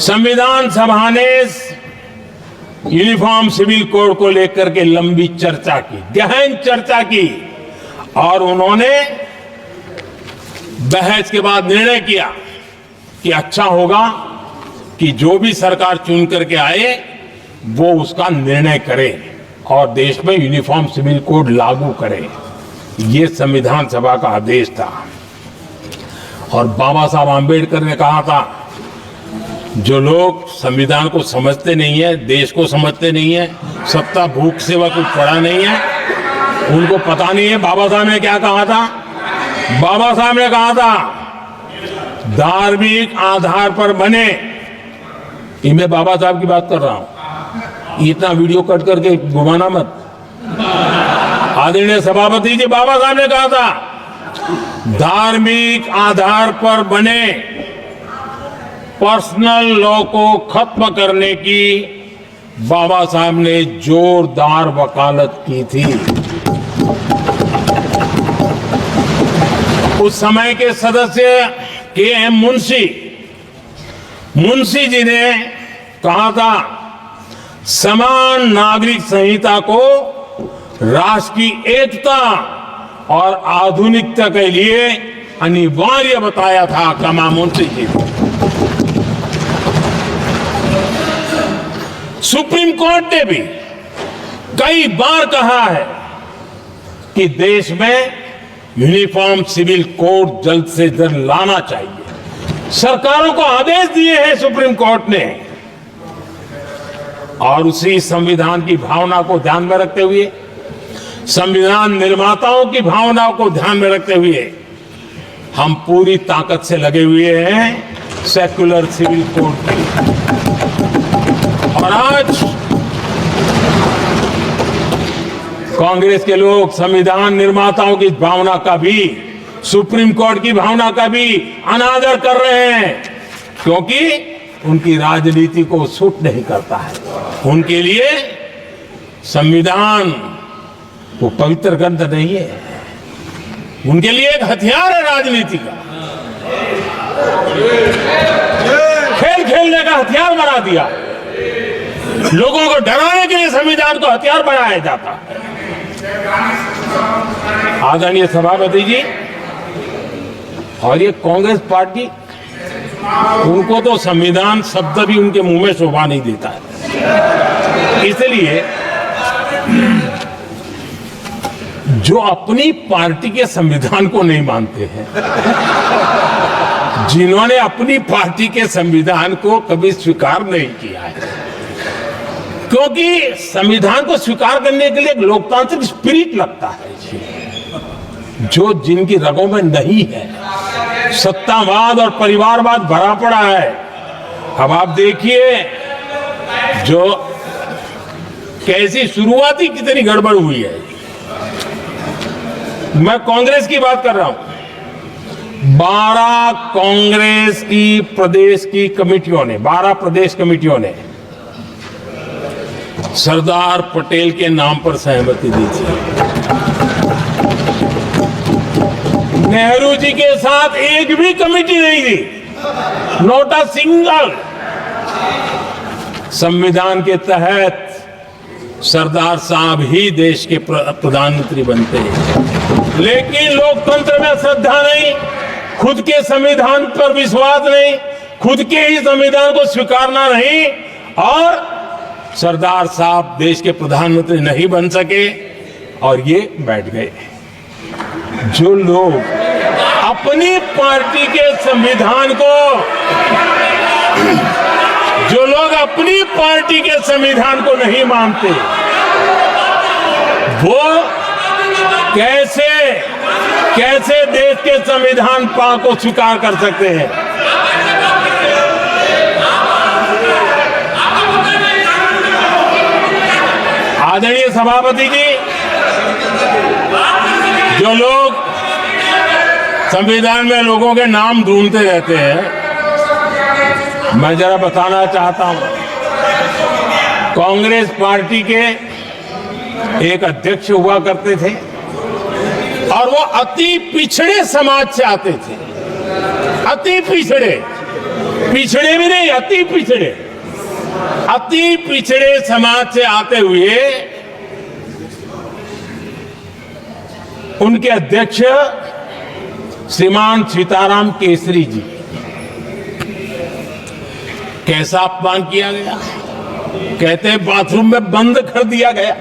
संविधान सभा ने यूनिफॉर्म सिविल कोड को लेकर के लंबी चर्चा की, गहन चर्चा की, और उन्होंने बहस के बाद निर्णय किया कि अच्छा होगा कि जो भी सरकार चुन करके आए वो उसका निर्णय करे और देश में यूनिफॉर्म सिविल कोड लागू करे। ये संविधान सभा का आदेश था। और बाबा साहब आंबेडकर ने कहा था, जो लोग संविधान को समझते नहीं है, देश को समझते नहीं है, सत्ता भूख सेवा कुछ पड़ा नहीं है, उनको पता नहीं है बाबा साहब ने क्या कहा था। बाबा साहब ने कहा था, धार्मिक आधार पर बने, ये मैं बाबा साहब की बात कर रहा हूं, इतना वीडियो कट करके घुमाना मत। आदरणीय सभापति जी, बाबा साहब ने कहा था, धार्मिक आधार पर बने पर्सनल लॉ को खत्म करने की बाबा साहब ने जोरदार वकालत की थी। उस समय के सदस्य के.एम. मुंशी जी ने कहा था, समान नागरिक संहिता को राष्ट्र की एकता और आधुनिकता के लिए अनिवार्य बताया था कमा मुंशी जी। सुप्रीम कोर्ट ने भी कई बार कहा है कि देश में यूनिफॉर्म सिविल कोड जल्द से जल्द लाना चाहिए। सरकारों को आदेश दिए हैं सुप्रीम कोर्ट ने, और उसी संविधान की भावना को ध्यान में रखते हुए, संविधान निर्माताओं की भावनाओं को ध्यान में रखते हुए हम पूरी ताकत से लगे हुए हैं सेक्युलर सिविल कोड की। और आज कांग्रेस के लोग संविधान निर्माताओं की भावना का भी, सुप्रीम कोर्ट की भावना का भी अनादर कर रहे हैं, क्योंकि उनकी राजनीति को सूट नहीं करता है। उनके लिए संविधान वो पवित्र ग्रंथ नहीं है, उनके लिए एक हथियार है राजनीति का। हथियार बना दिया। लोगों को डराने के लिए संविधान को हथियार बनाया जाता है। आदरणीय सभापति जी, और ये कांग्रेस पार्टी, उनको तो संविधान शब्द भी उनके मुंह में शोभा नहीं देता है। इसलिए जो अपनी पार्टी के संविधान को नहीं मानते हैं, जिन्होंने अपनी पार्टी के संविधान को कभी स्वीकार नहीं किया है, क्योंकि संविधान को स्वीकार करने के लिए एक लोकतांत्रिक स्पिरिट लगता है जो जिनकी रगों में नहीं है। सत्तावाद और परिवारवाद भरा पड़ा है। अब आप देखिए जो कैसी शुरुआती कितनी गड़बड़ हुई है। मैं कांग्रेस की बात कर रहा हूं। 12 कांग्रेस की प्रदेश की कमेटियों ने, 12 प्रदेश कमेटियों ने सरदार पटेल के नाम पर सहमति दी थी। नेहरू जी के साथ एक भी कमेटी नहीं थी, नॉट अ सिंगल। संविधान के तहत सरदार साहब ही देश के प्रधानमंत्री बनते हैं, लेकिन लोकतंत्र में श्रद्धा नहीं, खुद के संविधान पर विश्वास नहीं, खुद के ही संविधान को स्वीकारना नहीं, और सरदार साहब देश के प्रधानमंत्री नहीं बन सके और ये बैठ गए। जो लोग अपनी पार्टी के संविधान को, जो लोग अपनी पार्टी के संविधान को नहीं मानते, वो कैसे देश के संविधान को स्वीकार कर सकते हैं। आदरणीय सभापति जी, जो लोग संविधान में लोगों के नाम ढूंढते रहते हैं, मैं जरा बताना चाहता हूं। कांग्रेस पार्टी के एक अध्यक्ष हुआ करते थे और वो अति पिछड़े समाज से आते थे। अति पिछड़े, पिछड़े भी नहीं, अति पिछड़े, अति पिछड़े समाज से आते हुए उनके अध्यक्ष श्रीमान सीताराम केसरी जी, कैसा अपमान किया गया। कहते हैं बाथरूम में बंद कर दिया गया,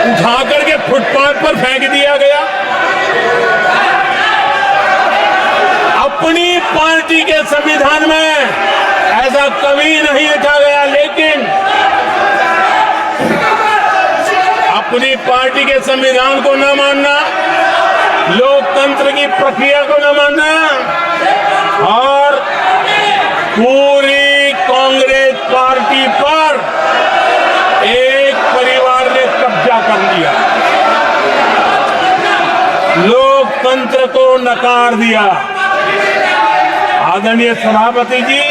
उठा करके फुटपाथ पर फेंक दिया गया। अपनी पार्टी के संविधान में ऐसा कभी नहीं लिखा गया, लेकिन अपनी पार्टी के संविधान को न मानना, लोकतंत्र की प्रक्रिया को न मानना, और पूरी कांग्रेस पार्टी पर एक परिवार ने कब्जा कर लिया, लोकतंत्र को नकार दिया। आदरणीय सभापति जी,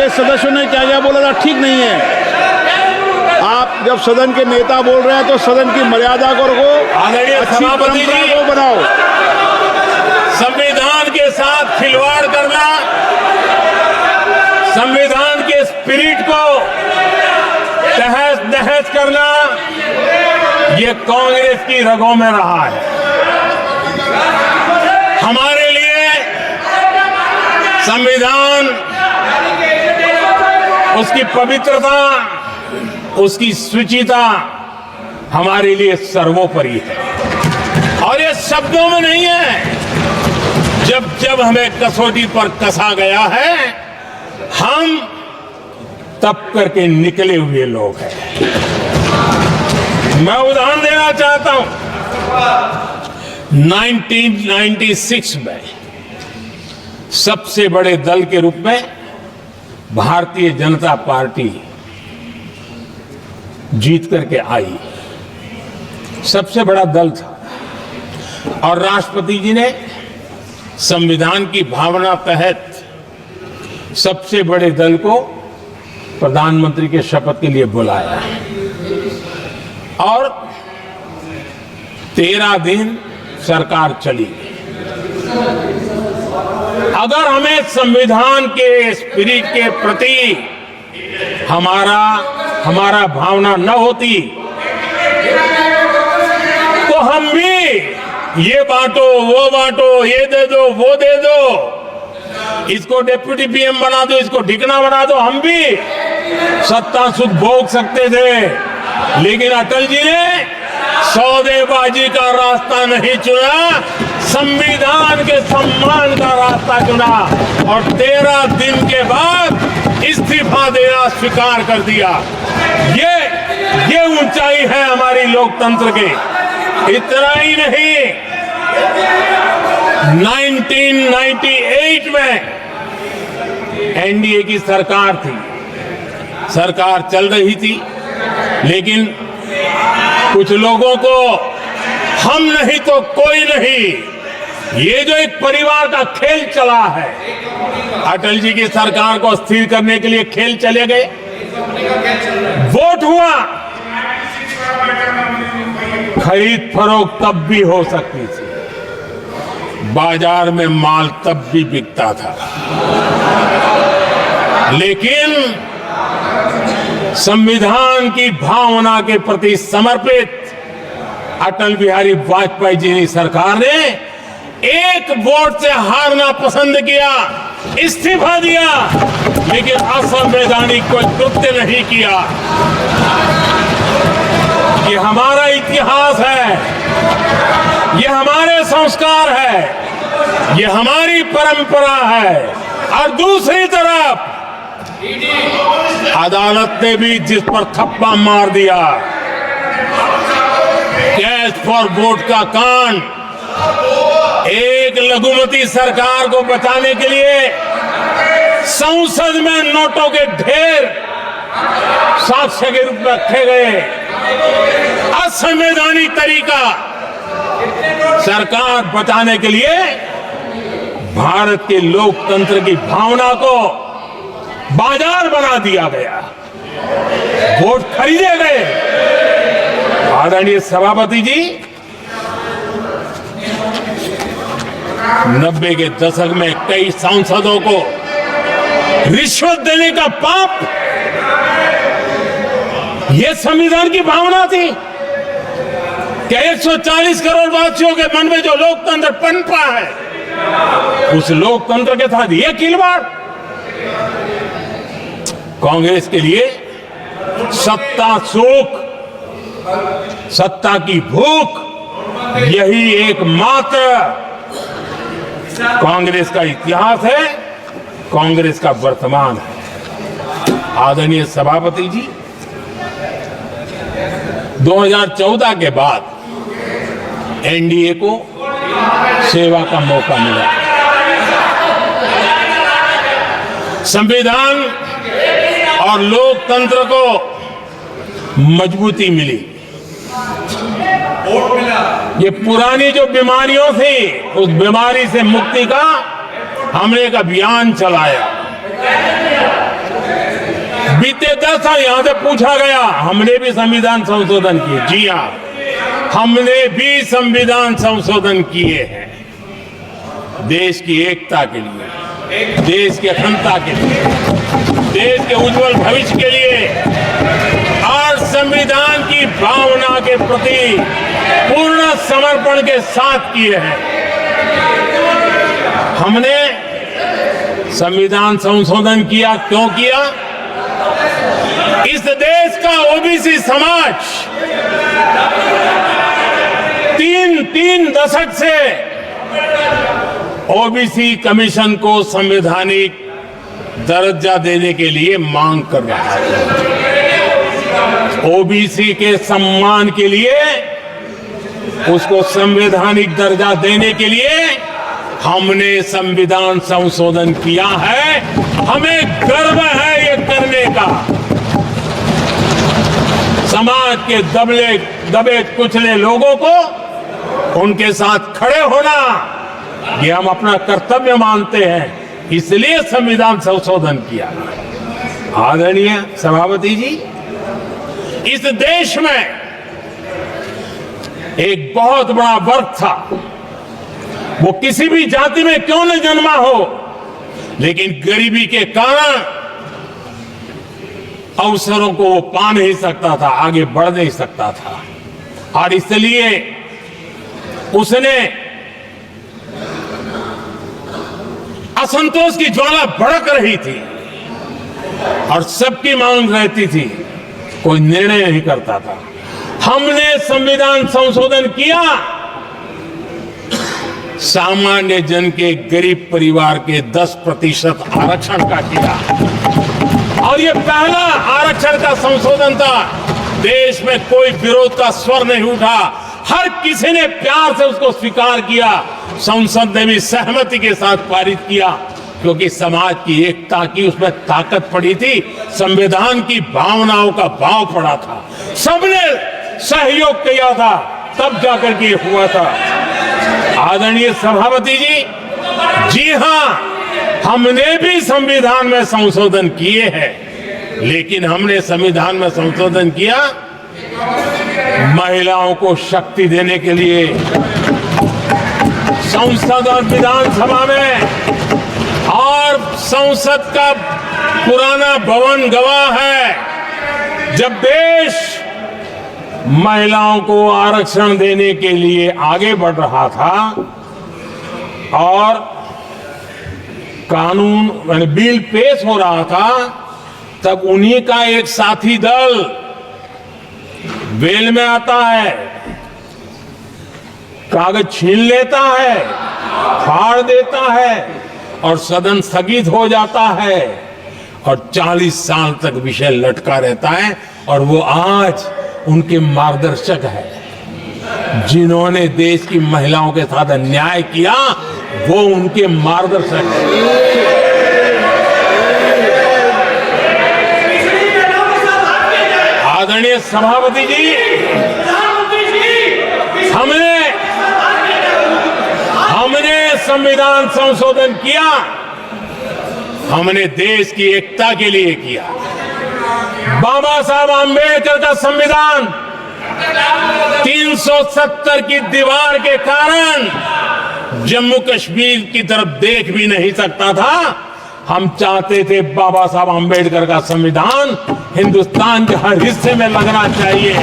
सदस्यों ने क्या क्या बोला था ठीक नहीं है। आप जब सदन के नेता बोल रहे हैं तो सदन की मर्यादा को रखो, आदरणीय सभापति जी को बनाओ। संविधान के साथ खिलवाड़ करना, संविधान के स्पिरिट को तहस नहस करना, ये कांग्रेस की रगों में रहा है। हमारे लिए संविधान, उसकी पवित्रता, उसकी शुचिता हमारे लिए सर्वोपरि है। और ये शब्दों में नहीं है, जब जब हमें कसौटी पर कसा गया है, हम तप करके निकले हुए लोग हैं। मैं उदाहरण देना चाहता हूं। 1996 में सबसे बड़े दल के रूप में भारतीय जनता पार्टी जीत करके आई, सबसे बड़ा दल था, और राष्ट्रपति जी ने संविधान की भावना तहत सबसे बड़े दल को प्रधानमंत्री के शपथ के लिए बुलाया और 13 दिन सरकार चली। अगर हमें संविधान के स्पिरिट के प्रति हमारा भावना न होती तो हम भी ये बांटो, वो बांटो, ये दे दो, वो दे दो, इसको डिप्टी पीएम बना दो, इसको ढिकना बना दो, हम भी सत्ता सुख भोग सकते थे। लेकिन अटल जी ने सौदेबाजी का रास्ता नहीं चुना, संविधान के सम्मान का रास्ता चुना और 13 दिन के बाद इस्तीफा देना स्वीकार कर दिया। ये ऊंचाई है हमारी लोकतंत्र के। इतना ही नहीं, 1998 में एनडीए की सरकार थी, सरकार चल रही थी, लेकिन कुछ लोगों को हम नहीं तो कोई नहीं, ये जो एक परिवार का खेल चला है, अटल जी की सरकार को अस्थिर करने के लिए खेल चले गए। वोट हुआ, खरीद फरोख्त तब भी हो सकती थी, बाजार में माल तब भी बिकता था, लेकिन संविधान की भावना के प्रति समर्पित अटल बिहारी वाजपेयी जी की सरकार ने एक वोट से हारना पसंद किया, इस्तीफा दिया, लेकिन असंवैधानिक कोई कृत्य नहीं किया। ये हमारा इतिहास है, ये हमारे संस्कार है, ये हमारी परंपरा है। और दूसरी तरफ अदालत ने भी जिस पर थप्पा मार दिया, कैश फॉर वोट का कांड, एक लघुमती सरकार को बचाने के लिए संसद में नोटों के ढेर साक्ष्य के रूप में रखे गए, असंवैधानिक तरीका। सरकार बचाने के लिए भारत के लोकतंत्र की भावना को बाजार बना दिया गया, वोट खरीदे गए। आदरणीय सभापति जी, 90 के दशक में कई सांसदों को रिश्वत देने का पाप, यह संविधान की भावना थी क्या 140 करोड़ वासियों के मन में जो लोकतंत्र पनपा है, उस लोकतंत्र के साथ यह खिलवाड़। कांग्रेस के लिए सत्ता सुख, सत्ता की भूख, यही एकमात्र कांग्रेस का इतिहास है, कांग्रेस का वर्तमान है। आदरणीय सभापति जी, 2014 के बाद एनडीए को सेवा का मौका मिला, संविधान और लोकतंत्र को मजबूती मिली। ये पुरानी जो बीमारियों थी, उस बीमारी से मुक्ति का हमने एक अभियान चलाया। बीते 10 साल यहां से पूछा गया, हमने भी संविधान संशोधन किए। जी हां, हमने भी संविधान संशोधन किए हैं, देश की एकता के लिए, देश की अखंडता के लिए, देश के उज्जवल भविष्य के लिए और संविधान की भावना के प्रति पूर्ण समर्पण के साथ किए हैं। हमने संविधान संशोधन किया, क्यों किया? इस देश का ओबीसी समाज तीन दशक से ओबीसी कमीशन को संवैधानिक दर्जा देने के लिए मांग कर रहा है। ओबीसी के सम्मान के लिए, उसको संवैधानिक दर्जा देने के लिए हमने संविधान संशोधन किया है। हमें गर्व है ये करने का। समाज के दबे कुचले लोगों को उनके साथ खड़े होना, ये हम अपना कर्तव्य मानते हैं, इसलिए संविधान संशोधन किया। आदरणीय सभापति जी, इस देश में एक बहुत बड़ा वर्ग था, वो किसी भी जाति में क्यों न जन्मा हो, लेकिन गरीबी के कारण अवसरों को वो पा नहीं सकता था, आगे बढ़ नहीं सकता था, और इसलिए उसने असंतोष की ज्वाला भड़क रही थी और सबकी मांग रहती थी, कोई निर्णय नहीं करता था। हमने संविधान संशोधन किया, सामान्य जन के गरीब परिवार के 10% आरक्षण का किया, और ये पहला आरक्षण का संशोधन था। देश में कोई विरोध का स्वर नहीं उठा, हर किसी ने प्यार से उसको स्वीकार किया। संसद ने भी सहमति के साथ पारित किया, क्योंकि समाज की एकता की उसमें ताकत पड़ी थी, संविधान की भावनाओं का भाव पड़ा था, सबने सहयोग किया था, तब जाकर के हुआ था। आदरणीय सभापति जी, जी हां, हमने भी संविधान में संशोधन किए हैं, लेकिन हमने संविधान में संशोधन किया महिलाओं को शक्ति देने के लिए। संसद और विधानसभा में, और संसद का पुराना भवन गवाह है, जब देश महिलाओं को आरक्षण देने के लिए आगे बढ़ रहा था और कानून यानी बिल पेश हो रहा था, तब उन्हीं का एक साथी दल वेल में आता है, कागज छीन लेता है, फाड़ देता है और सदन स्थगित हो जाता है, और 40 साल तक विषय लटका रहता है। और वो आज उनके मार्गदर्शक है, जिन्होंने देश की महिलाओं के साथ अन्याय किया, वो उनके मार्गदर्शक है। आदरणीय सभापति जी, हमने संविधान संशोधन किया, हमने देश की एकता के लिए किया। बाबा साहब आंबेडकर का संविधान 370 की दीवार के कारण जम्मू कश्मीर की तरफ देख भी नहीं सकता था। हम चाहते थे बाबा साहब आंबेडकर का संविधान हिंदुस्तान के हर हिस्से में लगना चाहिए,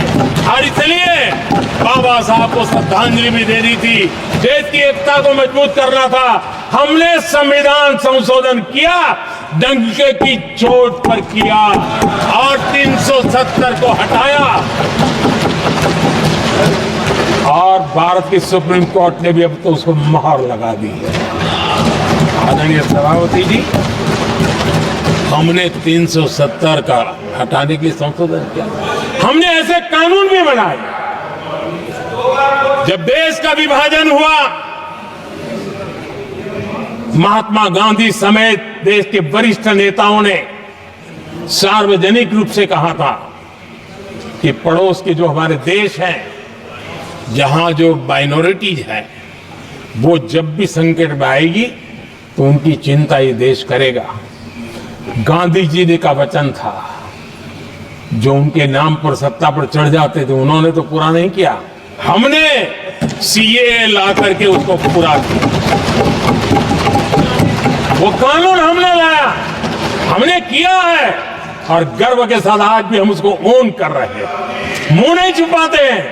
और इसलिए बाबा साहब को श्रद्धांजलि भी देनी थी, देश की एकता को मजबूत करना था। हमने संविधान संशोधन किया, डंके की चोट पर किया, और 370 को हटाया, और भारत की सुप्रीम कोर्ट ने भी अब तो उसको मोहर लगा दी है। आदरणीय सभापति जी, हमने 370 का हटाने के लिए संशोधन किया, हमने ऐसे कानून भी बनाए। जब देश का विभाजन हुआ, महात्मा गांधी समेत देश के वरिष्ठ नेताओं ने सार्वजनिक रूप से कहा था कि पड़ोस के जो हमारे देश हैं, जहां जो माइनॉरिटीज है, वो जब भी संकट में आएगी तो उनकी चिंता ये देश करेगा। गांधी जी ने का वचन था, जो उनके नाम पर सत्ता पर चढ़ जाते थे उन्होंने तो पूरा नहीं किया, हमने सीए ला करके उसको पूरा किया। वो कानून हमने लाया, हमने किया है, और गर्व के साथ आज भी हम उसको ओन कर रहे हैं, मुंह नहीं छुपाते हैं,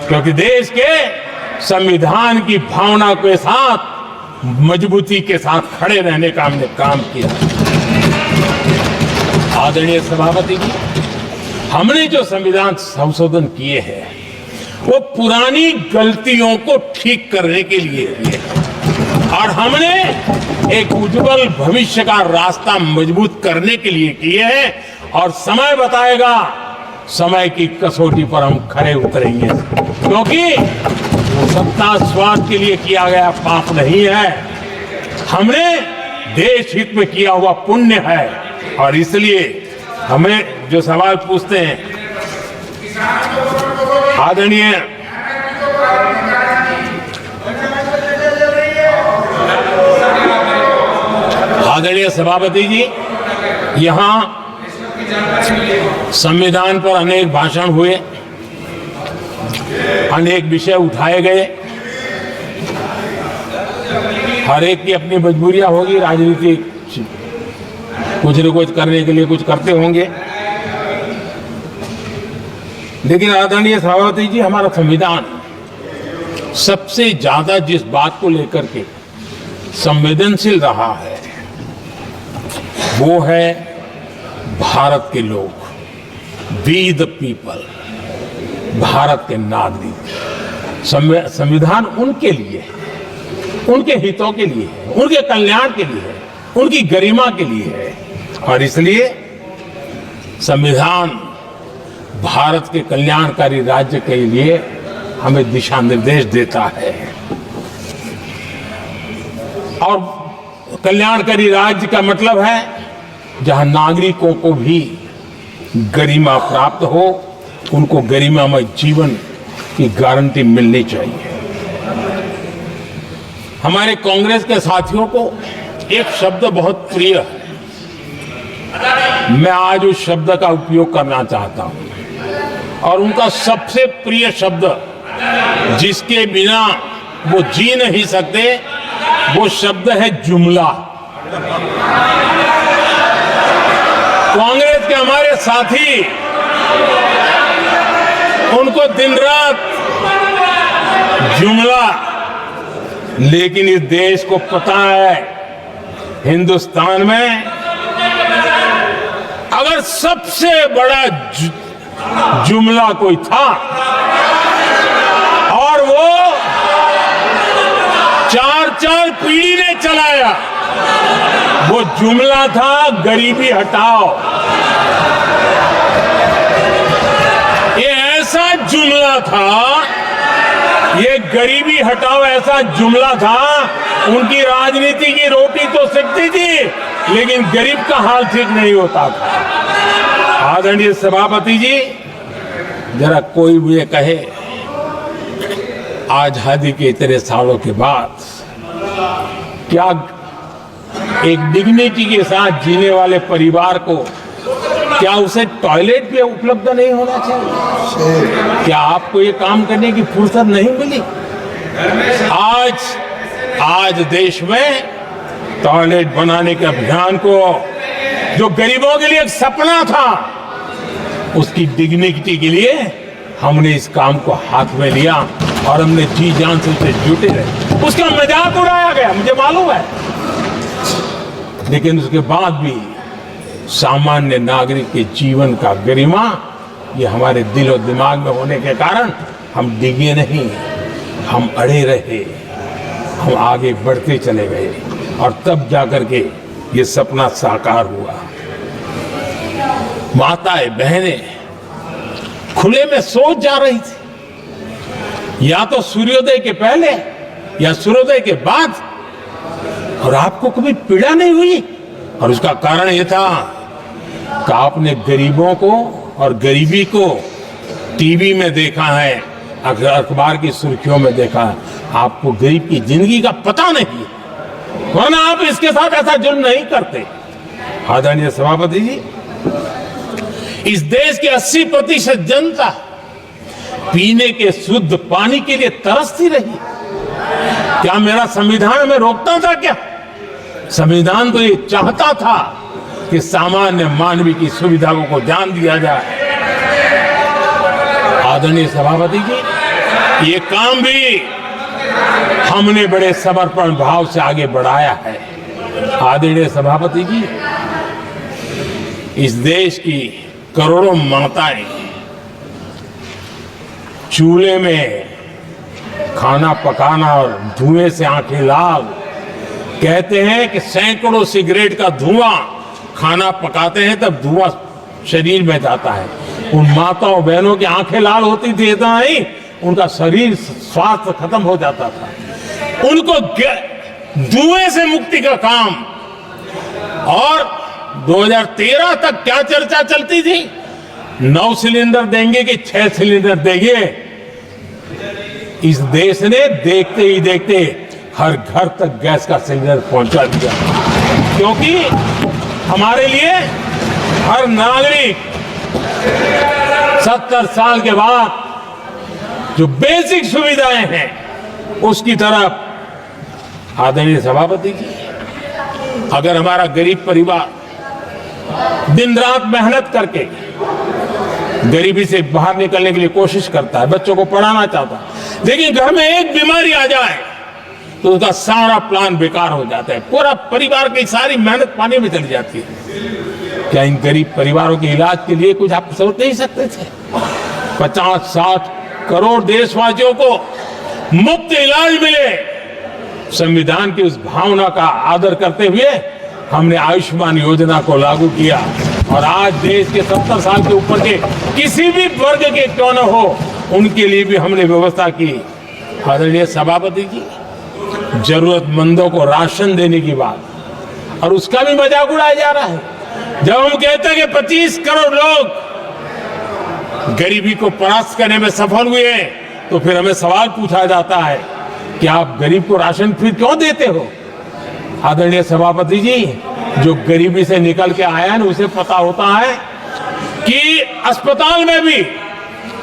क्योंकि देश के संविधान की भावना के साथ मजबूती के साथ खड़े रहने का हमने काम किया। आदरणीय सभापति जी, हमने जो संविधान संशोधन किए हैं, वो पुरानी गलतियों को ठीक करने के लिए किए हैं, और हमने एक उज्जवल भविष्य का रास्ता मजबूत करने के लिए किए हैं। और समय बताएगा, समय की कसौटी पर हम खरे उतरेंगे, क्योंकि वो सत्ता स्वार्थ के लिए किया गया पाप नहीं है, हमने देश हित में किया हुआ पुण्य है। और इसलिए हमें जो सवाल पूछते हैं, आदरणीय सभापति जी, यहां संविधान पर अनेक भाषण हुए, अनेक विषय उठाए गए। हर एक की अपनी मजबूरियां होगी, राजनीति कुछ न कुछ करने के लिए कुछ करते होंगे, लेकिन आदरणीय सभापति जी, हमारा संविधान सबसे ज्यादा जिस बात को लेकर के संवेदनशील रहा है वो है भारत के लोग, वी द पीपल, भारत के नागरिक। संविधान उनके लिए है, उनके हितों के लिए है, उनके कल्याण के लिए है, उनकी गरिमा के लिए है, और इसलिए संविधान भारत के कल्याणकारी राज्य के लिए हमें दिशा निर्देश देता है। और कल्याणकारी राज्य का मतलब है जहां नागरिकों को भी गरिमा प्राप्त हो, उनको गरिमामय जीवन की गारंटी मिलनी चाहिए। हमारे कांग्रेस के साथियों को एक शब्द बहुत प्रिय है, मैं आज उस शब्द का उपयोग करना चाहता हूं, और उनका सबसे प्रिय शब्द जिसके बिना वो जी नहीं सकते, वो शब्द है जुमला। कांग्रेस के हमारे साथी उनको दिन रात जुमला, लेकिन इस देश को पता है हिंदुस्तान में अगर सबसे बड़ा जुमला कोई था और वो 4 पीढ़ी ने चलाया, वो जुमला था गरीबी हटाओ। ये ऐसा जुमला था, ये गरीबी हटाओ ऐसा जुमला था, उनकी राजनीति की रोटी तो सिकती थी, लेकिन गरीब का हाल ठीक नहीं होता था। आदरणीय सभापति जी, जरा कोई मुझे कहे आजादी के इतने सालों के बाद क्या एक डिग्निटी के साथ जीने वाले परिवार को क्या उसे टॉयलेट भी उपलब्ध नहीं होना चाहिए? क्या आपको ये काम करने की फुर्सत नहीं मिली? आज देश में टॉयलेट बनाने के अभियान को, जो गरीबों के लिए एक सपना था, उसकी डिग्निटी के लिए हमने इस काम को हाथ में लिया और हमने जी जान से उसे जुटे रहे। उसका मजाक उड़ाया गया, मुझे मालूम है, लेकिन उसके बाद भी सामान्य नागरिक के जीवन का गरिमा, ये हमारे दिल और दिमाग में होने के कारण हम डिगे नहीं, हम अड़े रहे, हम आगे बढ़ते चले गए, और तब जाकर के ये सपना साकार हुआ। माताएं बहनें खुले में सोच जा रही थी, या तो सूर्योदय के पहले या सूर्योदय के बाद, और आपको कभी पीड़ा नहीं हुई। और उसका कारण यह था कि आपने गरीबों को और गरीबी को टीवी में देखा है, अखबार की सुर्खियों में देखा है, आपको गरीब की जिंदगी का पता नहीं, वरना आप इसके साथ ऐसा जुल्म नहीं करते। आदरणीय सभापति जी, इस देश की 80% जनता पीने के शुद्ध पानी के लिए तरसती रही। क्या मेरा संविधान हमें रोकता था? क्या संविधान तो ये चाहता था कि सामान्य मानवीय की सुविधाओं को ध्यान दिया जाए। आदरणीय सभापति जी, ये काम भी हमने बड़े समर्पण भाव से आगे बढ़ाया है। आदरणीय सभापति जी, इस देश की करोड़ों माताएं चूल्हे में खाना पकाना और धुएं से आंखें लाल, कहते हैं कि सैकड़ों सिगरेट का धुआं खाना पकाते हैं तब धुआं शरीर में जाता है। उन माताओं बहनों की आंखें लाल होती थी, इतना नहीं, उनका शरीर स्वास्थ्य खत्म हो जाता था। उनको धुएं से मुक्ति का काम, और 2013 तक क्या चर्चा चलती थी, 9 सिलेंडर देंगे कि 6 सिलेंडर देंगे। इस देश ने देखते ही देखते हर घर तक गैस का सिलेंडर पहुंचा दिया, क्योंकि हमारे लिए हर नागरिक 70 साल के बाद जो बेसिक सुविधाएं हैं उसकी तरफ आदरणीय सभापति जी, अगर हमारा गरीब परिवार दिन रात मेहनत करके गरीबी से बाहर निकलने के लिए कोशिश करता है, बच्चों को पढ़ाना चाहता है, लेकिन घर में एक बीमारी आ जाए तो उसका सारा प्लान बेकार हो जाता है, पूरा परिवार की सारी मेहनत पानी में चली जाती है। क्या इन गरीब परिवारों के इलाज के लिए कुछ आप सोच नहीं सकते थे? 50-60 करोड़ देशवासियों को मुफ्त इलाज मिले। संविधान की उस भावना का आदर करते हुए हमने आयुष्मान योजना को लागू किया और आज देश के 70 साल के ऊपर के किसी भी वर्ग के क्यों न हो उनके लिए भी हमने व्यवस्था की। आदरणीय सभापति जी, जरूरतमंदों को राशन देने की बात और उसका भी मजाक उड़ाया जा रहा है। जब हम कहते हैं कि 25 करोड़ लोग गरीबी को परास्त करने में सफल हुए तो फिर हमें सवाल पूछा जाता है कि आप गरीब को राशन फिर क्यों देते हो? आदरणीय सभापति जी, जो गरीबी से निकल के आया है ना उसे पता होता है कि अस्पताल में भी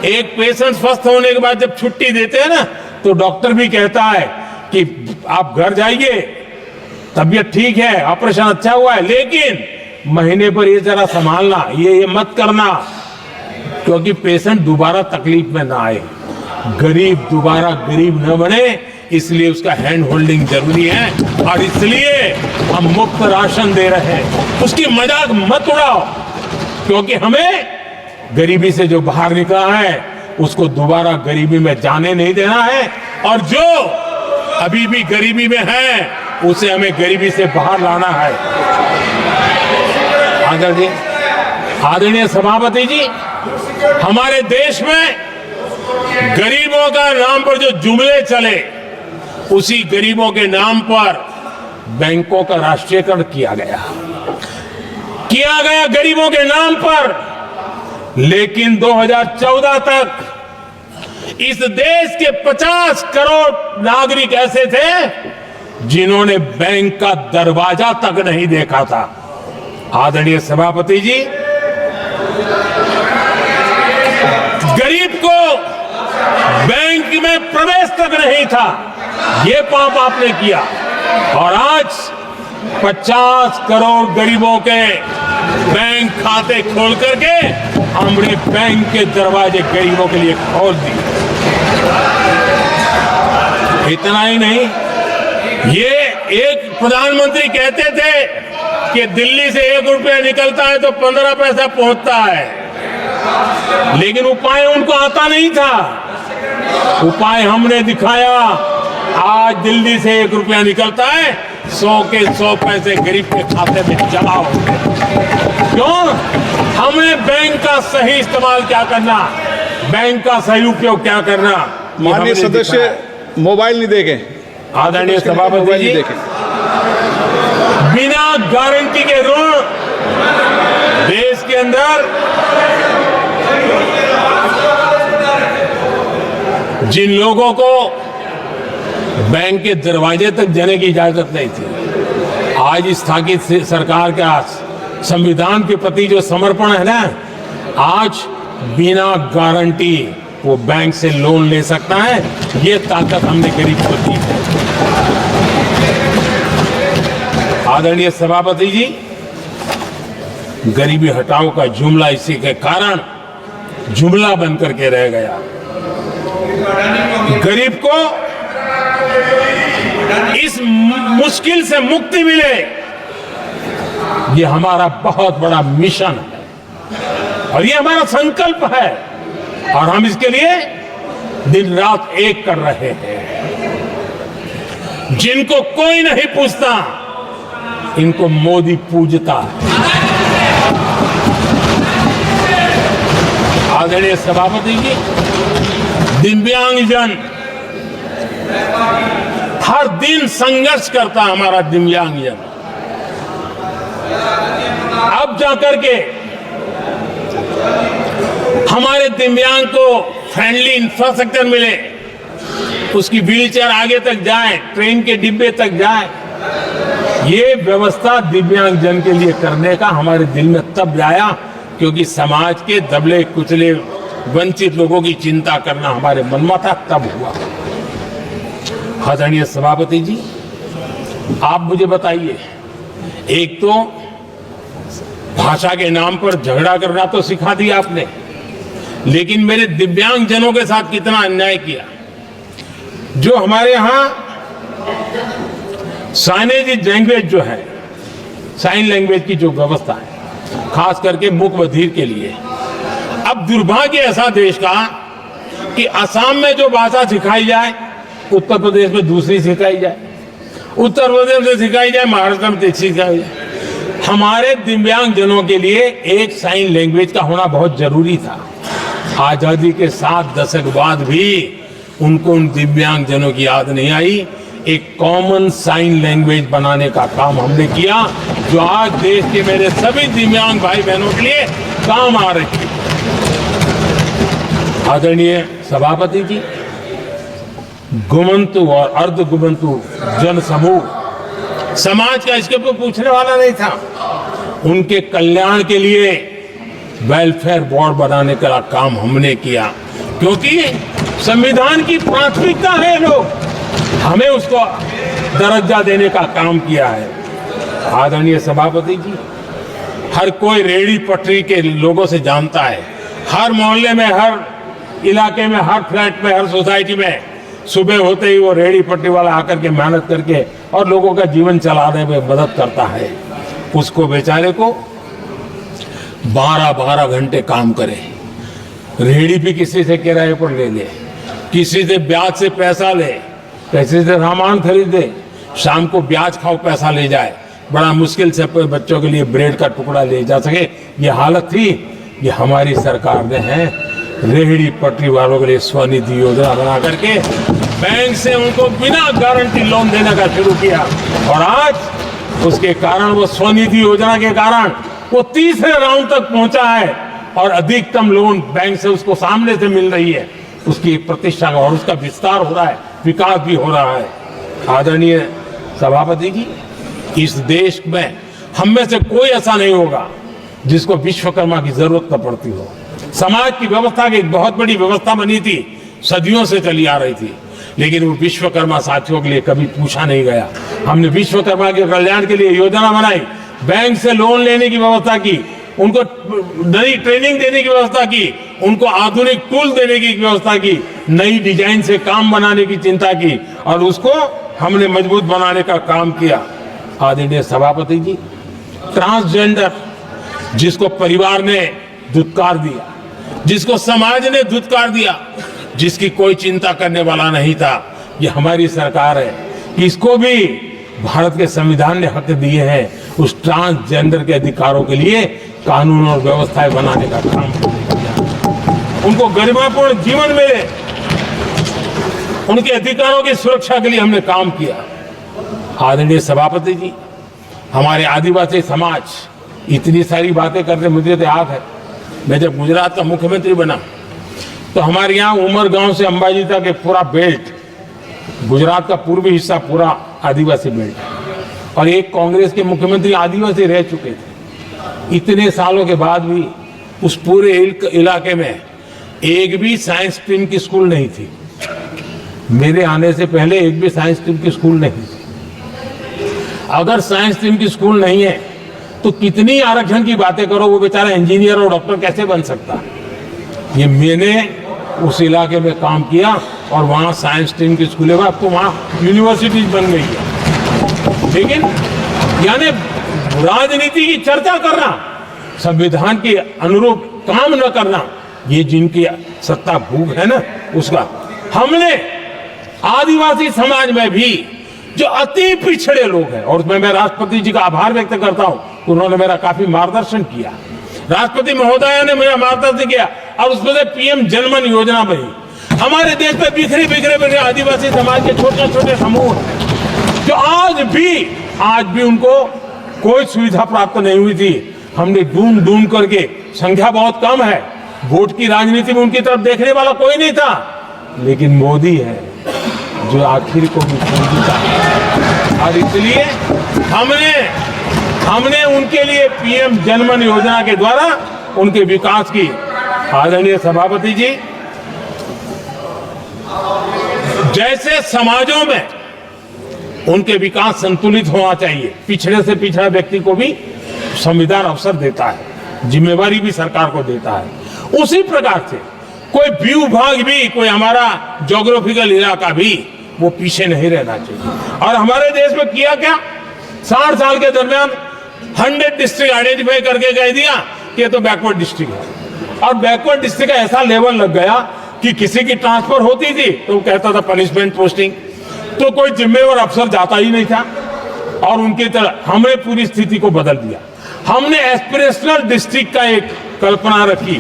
एक पेशेंट स्वस्थ होने के बाद जब छुट्टी देते हैं ना तो डॉक्टर भी कहता है कि आप घर जाइए, तबीयत ठीक है, ऑपरेशन अच्छा हुआ है, लेकिन महीने पर ये जरा संभालना, ये मत करना, क्योंकि पेशेंट दोबारा तकलीफ में ना आए, गरीब दोबारा गरीब न बने, इसलिए उसका हैंड होल्डिंग जरूरी है और इसलिए हम मुफ्त राशन दे रहे हैं। उसकी मजाक मत उड़ाओ, क्योंकि हमें गरीबी से जो बाहर निकला है उसको दोबारा गरीबी में जाने नहीं देना है और जो अभी भी गरीबी में है उसे हमें गरीबी से बाहर लाना है। आदरणीय सभापति जी, हमारे देश में गरीबों का नाम पर जो जुमले चले उसी गरीबों के नाम पर बैंकों का राष्ट्रीयकरण किया गया गरीबों के नाम पर। लेकिन 2014 तक इस देश के 50 करोड़ नागरिक ऐसे थे जिन्होंने बैंक का दरवाजा तक नहीं देखा था। आदरणीय सभापति जी, गरीब को बैंक में प्रवेश तक नहीं था, ये पाप आपने किया और आज 50 करोड़ गरीबों के बैंक खाते खोल करके हमने बैंक के दरवाजे गरीबों के लिए खोल दिए। इतना ही नहीं, ये एक प्रधानमंत्री कहते थे कि दिल्ली से 1 रुपया निकलता है तो 15 पैसा पहुंचता है, लेकिन उपाय उनको आता नहीं था। उपाय हमने दिखाया। आज दिल्ली से 1 रुपया निकलता है, 100 के 100 पैसे गरीब के खाते में जमा होते हैं। क्यों? हमने बैंक का सही इस्तेमाल क्या करना, बैंक का सही उपयोग क्या करना। माननीय सदस्य मोबाइल नहीं देखें। आदरणीय सभापति जी, बिना गारंटी के ऋण देश के अंदर जिन लोगों को बैंक के दरवाजे तक जाने की इजाजत नहीं थी, आज स्थापित सरकार का संविधान के प्रति जो समर्पण है ना, आज बिना गारंटी वो बैंक से लोन ले सकता है। ये ताकत हमने गरीब को दी है। आदरणीय सभापति जी, गरीबी हटाओ का जुमला इसी के कारण जुमला बन करके रह गया। गरीब को इस मुश्किल से मुक्ति मिले, ये हमारा बहुत बड़ा मिशन है और ये हमारा संकल्प है और हम इसके लिए दिन रात एक कर रहे हैं। जिनको कोई नहीं पूछता, इनको मोदी पूजता है। आदरणीय सभापति जी, दिव्यांगजन हर दिन संघर्ष करता हमारा दिव्यांगजन। अब जाकर के हमारे दिव्यांग को फ्रेंडली इंफ्रास्ट्रक्चर मिले, उसकी व्हीलचेयर आगे तक जाए, ट्रेन के डिब्बे तक जाए, ये व्यवस्था दिव्यांगजन के लिए करने का हमारे दिल में तब आया क्योंकि समाज के दबले कुचले वंचित लोगों की चिंता करना हमारे मन में था, तब हुआ। आदरणीय सभापति जी, आप मुझे बताइए, एक तो भाषा के नाम पर झगड़ा करना तो सिखा दिया आपने, लेकिन मेरे दिव्यांगजनों के साथ कितना अन्याय किया। जो हमारे यहां साइनेज लैंग्वेज जो है, साइन लैंग्वेज की जो व्यवस्था है, खास करके मूक बधिर के लिए, अब दुर्भाग्य ऐसा देश का कि असम में जो भाषा सिखाई जाए उत्तर प्रदेश में दूसरी सिखाई जाए, उत्तर प्रदेश में सिखाई जाए महाराष्ट्र में तीसरी सिखाई जाए। हमारे दिव्यांगजनों के लिए एक साइन लैंग्वेज का होना बहुत जरूरी था। आजादी के 7 दशक बाद भी उनको उन दिव्यांगजनों की याद नहीं आई। एक कॉमन साइन लैंग्वेज बनाने का काम हमने किया, जो आज देश के मेरे सभी दिव्यांग भाई बहनों के लिए काम आ रही है। आदरणीय सभापति जी, गुमंतु और अर्ध गुमंतु जन समूह समाज का इसके ऊपर पूछने वाला नहीं था। उनके कल्याण के लिए वेलफेयर बोर्ड बनाने का काम हमने किया, क्योंकि संविधान की प्राथमिकता है लोग, हमें उसको दर्जा देने का काम किया है। आदरणीय सभापति जी, हर कोई रेहड़ी पटरी के लोगों से जानता है, हर मोहल्ले में, हर इलाके में, हर फ्लैट में, हर सोसाइटी में सुबह होते ही वो रेहड़ी पटरी वाला आकर के मेहनत करके और लोगों का जीवन चलाने में मदद करता है। उसको बेचारे को 12-12 घंटे काम करे, रेहड़ी भी किसी से किराए पर ले ले, किसी से ब्याज से पैसा ले, किसी से सामान खरीदे, शाम को ब्याज खाओ पैसा ले जाए, बड़ा मुश्किल से अपने बच्चों के लिए ब्रेड का टुकड़ा ले जा सके। ये हालत थी। ये हमारी सरकार ने है रेहड़ी पटरी वालों के लिए स्वनिधि योजना बना करके बैंक से उनको बिना गारंटी लोन देने का शुरू किया, और आज उसके कारण, वो स्वनिधि योजना के कारण वो तीसरे राउंड तक पहुंचा है और अधिकतम लोन बैंक से उसको सामने से मिल रही है। उसकी प्रतिष्ठा और उसका विस्तार हो रहा है, विकास भी हो रहा है। आदरणीय सभापति जी, इस देश में हम में से कोई ऐसा नहीं होगा जिसको विश्वकर्मा की जरूरत न पड़ती हो। समाज की व्यवस्था की एक बहुत बड़ी व्यवस्था बनी थी, सदियों से चली आ रही थी, लेकिन वो विश्वकर्मा साथियों के लिए कभी पूछा नहीं गया। हमने विश्वकर्मा के कल्याण के लिए योजना बनाई, बैंक से लोन लेने की व्यवस्था की, उनको नई ट्रेनिंग देने की व्यवस्था की, उनको आधुनिक टूल देने की व्यवस्था की, नई डिजाइन से काम बनाने की चिंता की, और उसको हमने मजबूत बनाने का काम किया। आदरणीय सभापति जी, ट्रांसजेंडर जिसको परिवार ने धुतकार दिया, जिसको समाज ने धुतकार दिया, जिसकी कोई चिंता करने वाला नहीं था, ये हमारी सरकार है। इसको भी भारत के संविधान ने हक दिए हैं। उस ट्रांसजेंडर के अधिकारों के लिए कानून और व्यवस्थाएं बनाने का काम किया, उनको गरिमापूर्ण जीवन मिले, उनके अधिकारों की सुरक्षा के लिए हमने काम किया। आदरणीय सभापति जी, हमारे आदिवासी समाज इतनी सारी बातें करते, मुझे तो याद है मैं जब गुजरात का मुख्यमंत्री बना तो हमारे यहाँ उमरगांव से अंबाजी तक एक पूरा बेल्ट, गुजरात का पूर्वी हिस्सा पूरा आदिवासी बेल्ट है, और एक कांग्रेस के मुख्यमंत्री आदिवासी रह चुके थे। इतने सालों के बाद भी उस पूरे इलाके में एक भी साइंस स्ट्रीम की स्कूल नहीं थी। मेरे आने से पहले एक भी साइंस स्ट्रीम की स्कूल नहीं थी। अगर साइंस स्ट्रीम की स्कूल नहीं है तो कितनी आरक्षण की बातें करो, वो बेचारा इंजीनियर और डॉक्टर कैसे बन सकता है। ये मैंने उस इलाके में काम किया और वहाँ साइंस स्ट्रीम की स्कूलें, अब तो वहाँ यूनिवर्सिटीज बन गई है। लेकिन यानी राजनीति की चर्चा करना, संविधान के अनुरूप काम न करना, ये जिनकी सत्ता भूख है ना, उसका हमने आदिवासी समाज में भी जो अति पिछड़े लोग हैं, और उसमें मैं राष्ट्रपति जी का आभार व्यक्त करता हूं, उन्होंने मेरा काफी मार्गदर्शन किया। राष्ट्रपति महोदया ने मेरा मार्गदर्शन किया और उसमें से पीएम जनमन योजना बनी। हमारे देश में बिखरे बिखरे आदिवासी समाज के छोटे छोटे समूह जो आज भी उनको कोई सुविधा प्राप्त नहीं हुई थी। हमने ढूंढ ढूंढ करके, संख्या बहुत कम है, वोट की राजनीति में उनकी तरफ देखने वाला कोई नहीं था, लेकिन मोदी है जो आखिर को भी समझता है। और इसलिए हमने उनके लिए पीएम जनमन योजना के द्वारा उनके विकास की, आदरणीय सभापति जी, जैसे समाजों में उनके विकास संतुलित होना चाहिए, पिछड़े से पिछड़ा व्यक्ति को भी संविधान अवसर देता है, जिम्मेवारी भी सरकार को देता है, उसी प्रकार से कोई व्यू भाग भी, कोई हमारा ज्योग्राफिकल इलाका भी वो पीछे नहीं रहना चाहिए। और हमारे देश में किया क्या, 60 साल के दरमियान 100 डिस्ट्रिक्ट आइडेंटिफाई करके कह दिया कि ये तो बैकवर्ड डिस्ट्रिक्ट है। और बैकवर्ड डिस्ट्रिक्ट का ऐसा लेवल लग गया कि किसी की ट्रांसफर होती थी तो वो कहता था पनिशमेंट पोस्टिंग, तो कोई जिम्मेवार अफसर जाता ही नहीं था। और उनकी तरह हमने पूरी स्थिति को बदल दिया। हमने एस्पिरेशनल डिस्ट्रिक्ट का एक कल्पना रखी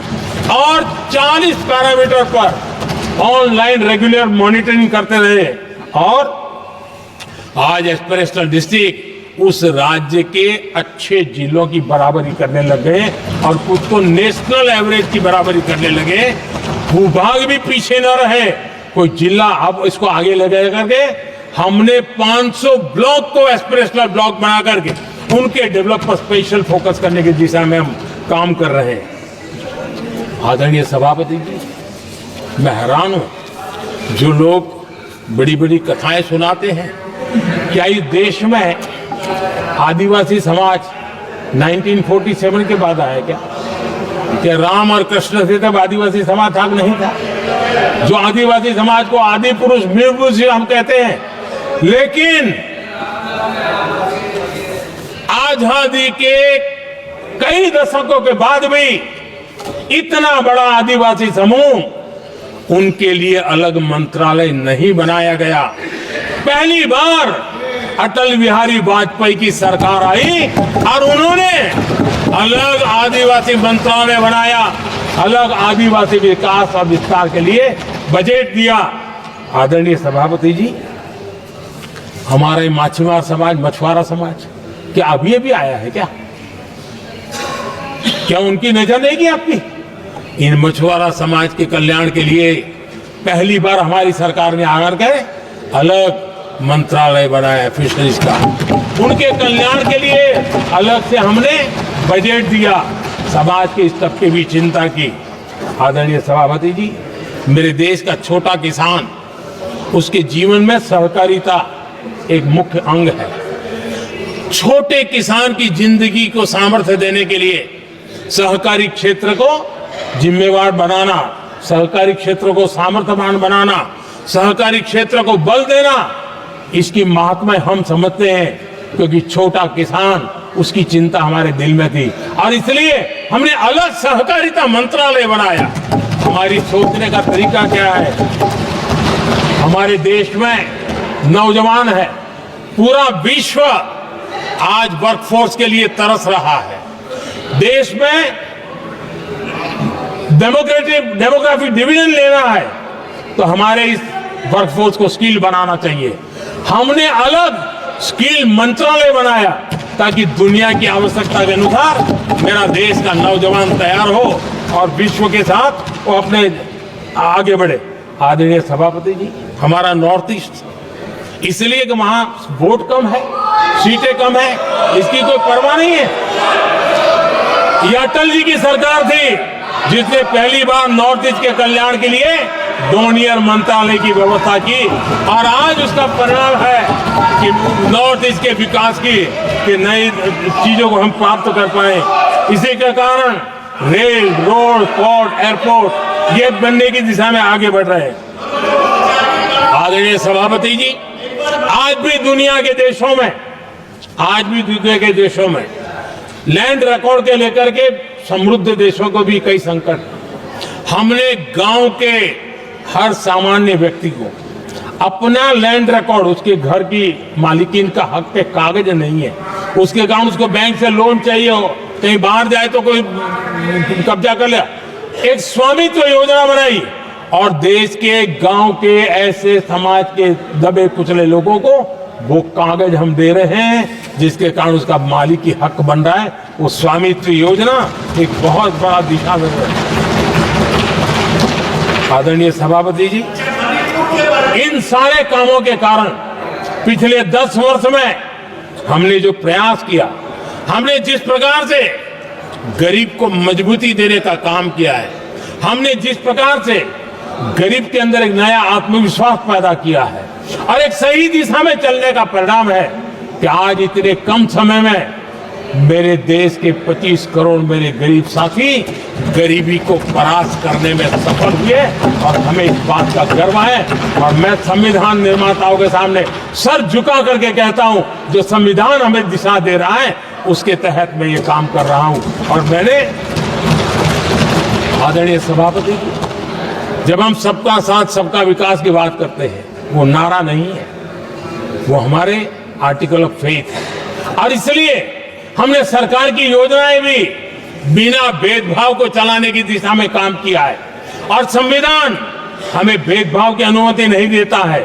और 40 पैरामीटर पर ऑनलाइन रेगुलर मॉनिटरिंग करते रहे, और आज एस्पिरेशनल डिस्ट्रिक्ट उस राज्य के अच्छे जिलों की बराबरी करने लग गए और खुद को नेशनल एवरेज की बराबरी करने लगे। भूभाग भी पीछे न रहे, कोई जिला अब इसको आगे ले जाए करके हमने 500 ब्लॉक को एस्पिरेशनल ब्लॉक बना करके उनके डेवलप पर स्पेशल फोकस करने की दिशा में हम काम कर रहे हैं। आदरणीय सभापति जी, मैं हैरान हूं जो लोग बड़ी बड़ी कथाएं सुनाते हैं, क्या इस देश में आदिवासी समाज 1947 के बाद आया क्या राम और कृष्ण से तब आदिवासी समाज था नहीं था? जो आदिवासी समाज को आदि पुरुष वीर पुरुष हम कहते हैं, लेकिन आजादी के कई दशकों के बाद भी इतना बड़ा आदिवासी समूह, उनके लिए अलग मंत्रालय नहीं बनाया गया। पहली बार अटल बिहारी वाजपेयी की सरकार आई और उन्होंने अलग आदिवासी मंत्रालय बनाया, अलग आदिवासी विकास और विस्तार के लिए बजट दिया। आदरणीय सभापति जी, हमारे माछीमार समाज, मछुआरा समाज क्या अभी अभी आया है क्या उनकी नजर नहीं की आपकी? इन मछुआरा समाज के कल्याण के लिए पहली बार हमारी सरकार ने आकर के अलग मंत्रालय बनाया फिशरीज का, उनके कल्याण के लिए अलग से हमने बजट दिया, समाज के इस तबके भी चिंता की। आदरणीय सभापति जी, मेरे देश का छोटा किसान, उसके जीवन में सहकारिता एक मुख्य अंग है। छोटे किसान की जिंदगी को सामर्थ्य देने के लिए सहकारी क्षेत्र को जिम्मेवार बनाना, सहकारी क्षेत्र को सामर्थ्यवान बनाना, सहकारी क्षेत्र को बल देना, इसकी महात्मा हम समझते हैं, क्योंकि छोटा किसान, उसकी चिंता हमारे दिल में थी और इसलिए हमने अलग सहकारिता मंत्रालय बनाया। हमारी सोचने का तरीका क्या है? हमारे देश में नौजवान है, पूरा विश्व आज वर्कफोर्स के लिए तरस रहा है। देश में डेमोग्राफिक डिवीजन लेना है तो हमारे इस वर्कफोर्स को स्किल बनाना चाहिए। हमने अलग स्किल मंत्रालय बनाया ताकि दुनिया की आवश्यकता के अनुसार मेरा देश का नौजवान तैयार हो और विश्व के साथ वो अपने आगे बढ़े। आदरणीय सभापति जी, हमारा नॉर्थ ईस्ट इसलिए कि वहां वोट कम है, सीटें कम है, इसकी कोई परवाह नहीं है। ये अटल जी की सरकार थी जिसने पहली बार नॉर्थ ईस्ट के कल्याण के लिए डोनियर मंत्रालय की व्यवस्था की और आज उसका परिणाम है कि नॉर्थ ईस्ट के विकास की कि नई चीजों को हम प्राप्त कर पाए। इसी के कारण रेल, रोड, पोर्ट, एयरपोर्ट ये बनने की दिशा में आगे बढ़ रहे हैं। आदरणीय सभापति जी, आज भी दुनिया के देशों में लैंड रिकॉर्ड के लेकर के समृद्ध देशों को भी कई संकट। हमने गांव के हर सामान्य व्यक्ति को अपना लैंड रिकॉर्ड, उसके घर की मालिकीन का हक के कागज नहीं है, उसके गांव उसको बैंक से लोन चाहिए हो, कहीं बाहर जाए तो कोई कब्जा कर ले, एक स्वामित्व योजना बनाई और देश के गांव के ऐसे समाज के दबे कुचले लोगों को वो कागज हम दे रहे हैं जिसके कारण उसका मालिकी हक बन रहा है। वो स्वामित्व योजना एक बहुत बड़ा दिशा में है। आदरणीय सभापति जी, इन सारे कामों के कारण पिछले 10 वर्ष में हमने जो प्रयास किया, हमने जिस प्रकार से गरीब को मजबूती देने का काम किया है, हमने जिस प्रकार से गरीब के अंदर एक नया आत्मविश्वास पैदा किया है और एक सही दिशा में चलने का परिणाम है कि आज इतने कम समय में मेरे देश के 25 करोड़ मेरे गरीब साथी गरीबी को परास्त करने में सफल हुए और हमें इस बात का गर्व है। और मैं संविधान निर्माताओं के सामने सर झुका करके कहता हूं, जो संविधान हमें दिशा दे रहा है उसके तहत मैं ये काम कर रहा हूं। और मैंने आदरणीय सभापति जी, जब हम सबका साथ सबका विकास की बात करते हैं, वो नारा नहीं है, वो हमारे आर्टिकल ऑफ फेथ है। और इसलिए हमने सरकार की योजनाएं भी बिना भेदभाव को चलाने की दिशा में काम किया है और संविधान हमें भेदभाव की अनुमति नहीं देता है।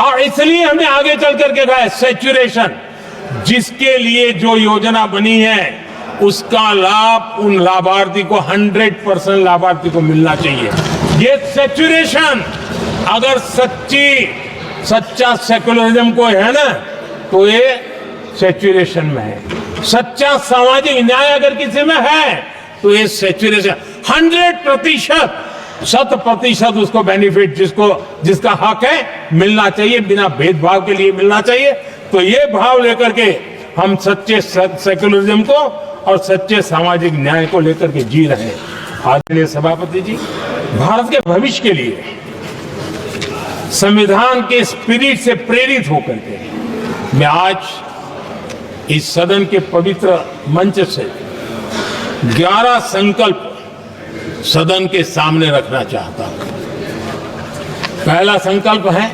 और इसलिए हमने आगे चल करके कहा है सैचुरेशन, जिसके लिए जो योजना बनी है उसका लाभ उन लाभार्थी को 100% लाभार्थी को मिलना चाहिए। ये सैचुरेशन अगर सच्चा सेकुलरिज्म को है ना, तो ये सैचुरेशन में है। सच्चा सामाजिक न्याय अगर किसी में है तो ये सैचुरेशन 100%, 100% उसको बेनिफिट जिसका हक है मिलना चाहिए, बिना भेदभाव के लिए मिलना चाहिए। तो ये भाव लेकर के हम सच्चे सेकुलरिज्म को और सच्चे सामाजिक न्याय को लेकर के जी रहे हैं। आदरणीय सभापति जी, भारत के भविष्य के लिए संविधान के स्पिरिट से प्रेरित होकर के मैं आज इस सदन के पवित्र मंच से 11 संकल्प सदन के सामने रखना चाहता हूं। पहला संकल्प है,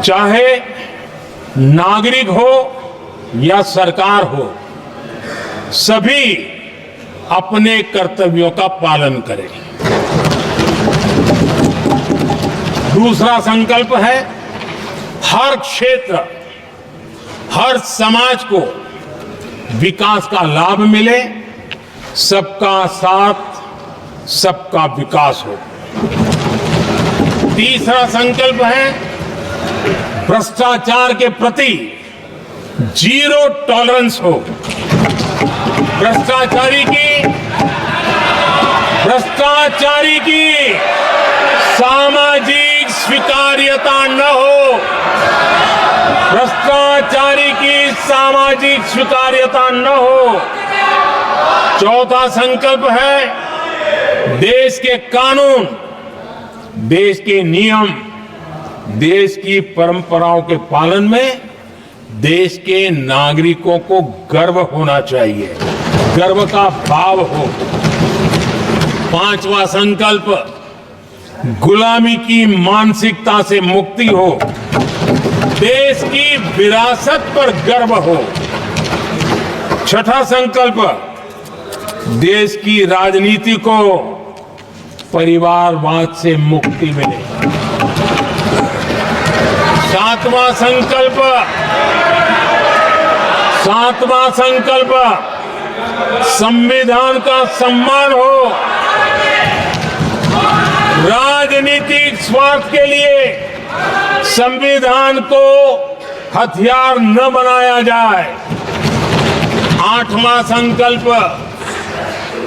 चाहे नागरिक हो या सरकार हो, सभी अपने कर्तव्यों का पालन करें। दूसरा संकल्प है, हर क्षेत्र हर समाज को विकास का लाभ मिले, सबका साथ सबका विकास हो। तीसरा संकल्प है, भ्रष्टाचार के प्रति जीरो टॉलरेंस हो। भ्रष्टाचारी की सामाजिक स्वीकार्यता न हो। भ्रष्टाचारी की सामाजिक स्वीकार्यता न हो। चौथा संकल्प है, देश के कानून, देश के नियम, देश की परंपराओं के पालन में देश के नागरिकों को गर्व होना चाहिए, गर्व का भाव हो। पांचवा संकल्प, गुलामी की मानसिकता से मुक्ति हो, देश की विरासत पर गर्व हो। छठा संकल्प, देश की राजनीति को परिवारवाद से मुक्ति मिले। सातवां संकल्प, संविधान का सम्मान हो। राजनीतिक स्वार्थ के लिए संविधान को हथियार न बनाया जाए। आठवां संकल्प,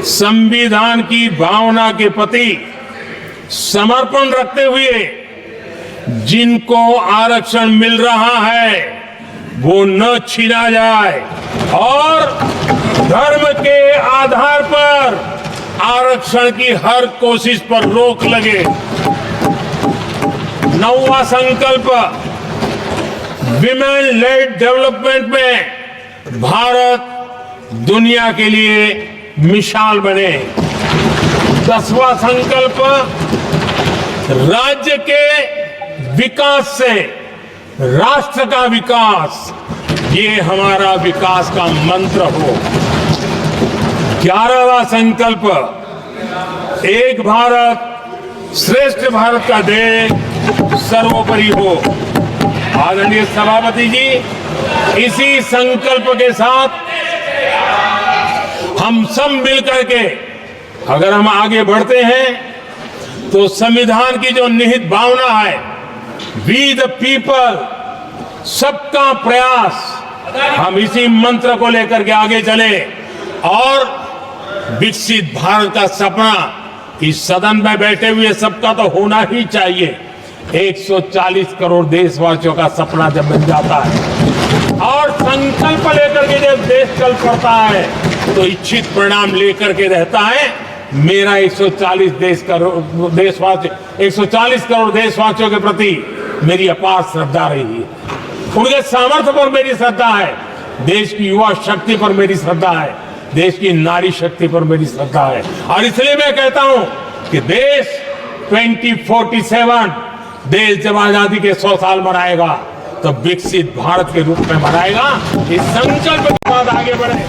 संविधान की भावना के प्रति समर्पण रखते हुए जिनको आरक्षण मिल रहा है वो न छीना जाए और धर्म के आधार पर आरक्षण की हर कोशिश पर रोक लगे। नौवां संकल्प, विमेन लेड डेवलपमेंट में भारत दुनिया के लिए मिसाल बने। 10वां संकल्प, राज्य के विकास से राष्ट्र का विकास, ये हमारा विकास का मंत्र हो। 11वां संकल्प, एक भारत श्रेष्ठ भारत का ध्येय सर्वोपरि हो। आदरणीय सभापति जी, इसी संकल्प के साथ हम सब मिलकर के अगर हम आगे बढ़ते हैं तो संविधान की जो निहित भावना है, वी द पीपल सबका प्रयास, हम इसी मंत्र को लेकर के आगे चले और विकसित भारत का सपना इस सदन में बैठे हुए सबका तो होना ही चाहिए। 140 करोड़ देशवासियों का सपना जब बन जाता है और संकल्प लेकर के जब देश चल पड़ता है तो इच्छित परिणाम लेकर के रहता है। मेरा 140 करोड़ देशवासियों के प्रति मेरी अपार श्रद्धा रही है। उनके सामर्थ्य पर मेरी श्रद्धा है, देश की युवा शक्ति पर मेरी श्रद्धा है, देश की नारी शक्ति पर मेरी श्रद्धा है। और इसलिए मैं कहता हूं कि देश 2047 देश जब आजादी के 100 साल मनाएगा तो विकसित भारत के रूप में मनाएगा। इस संकल्प के बाद आगे बढ़े।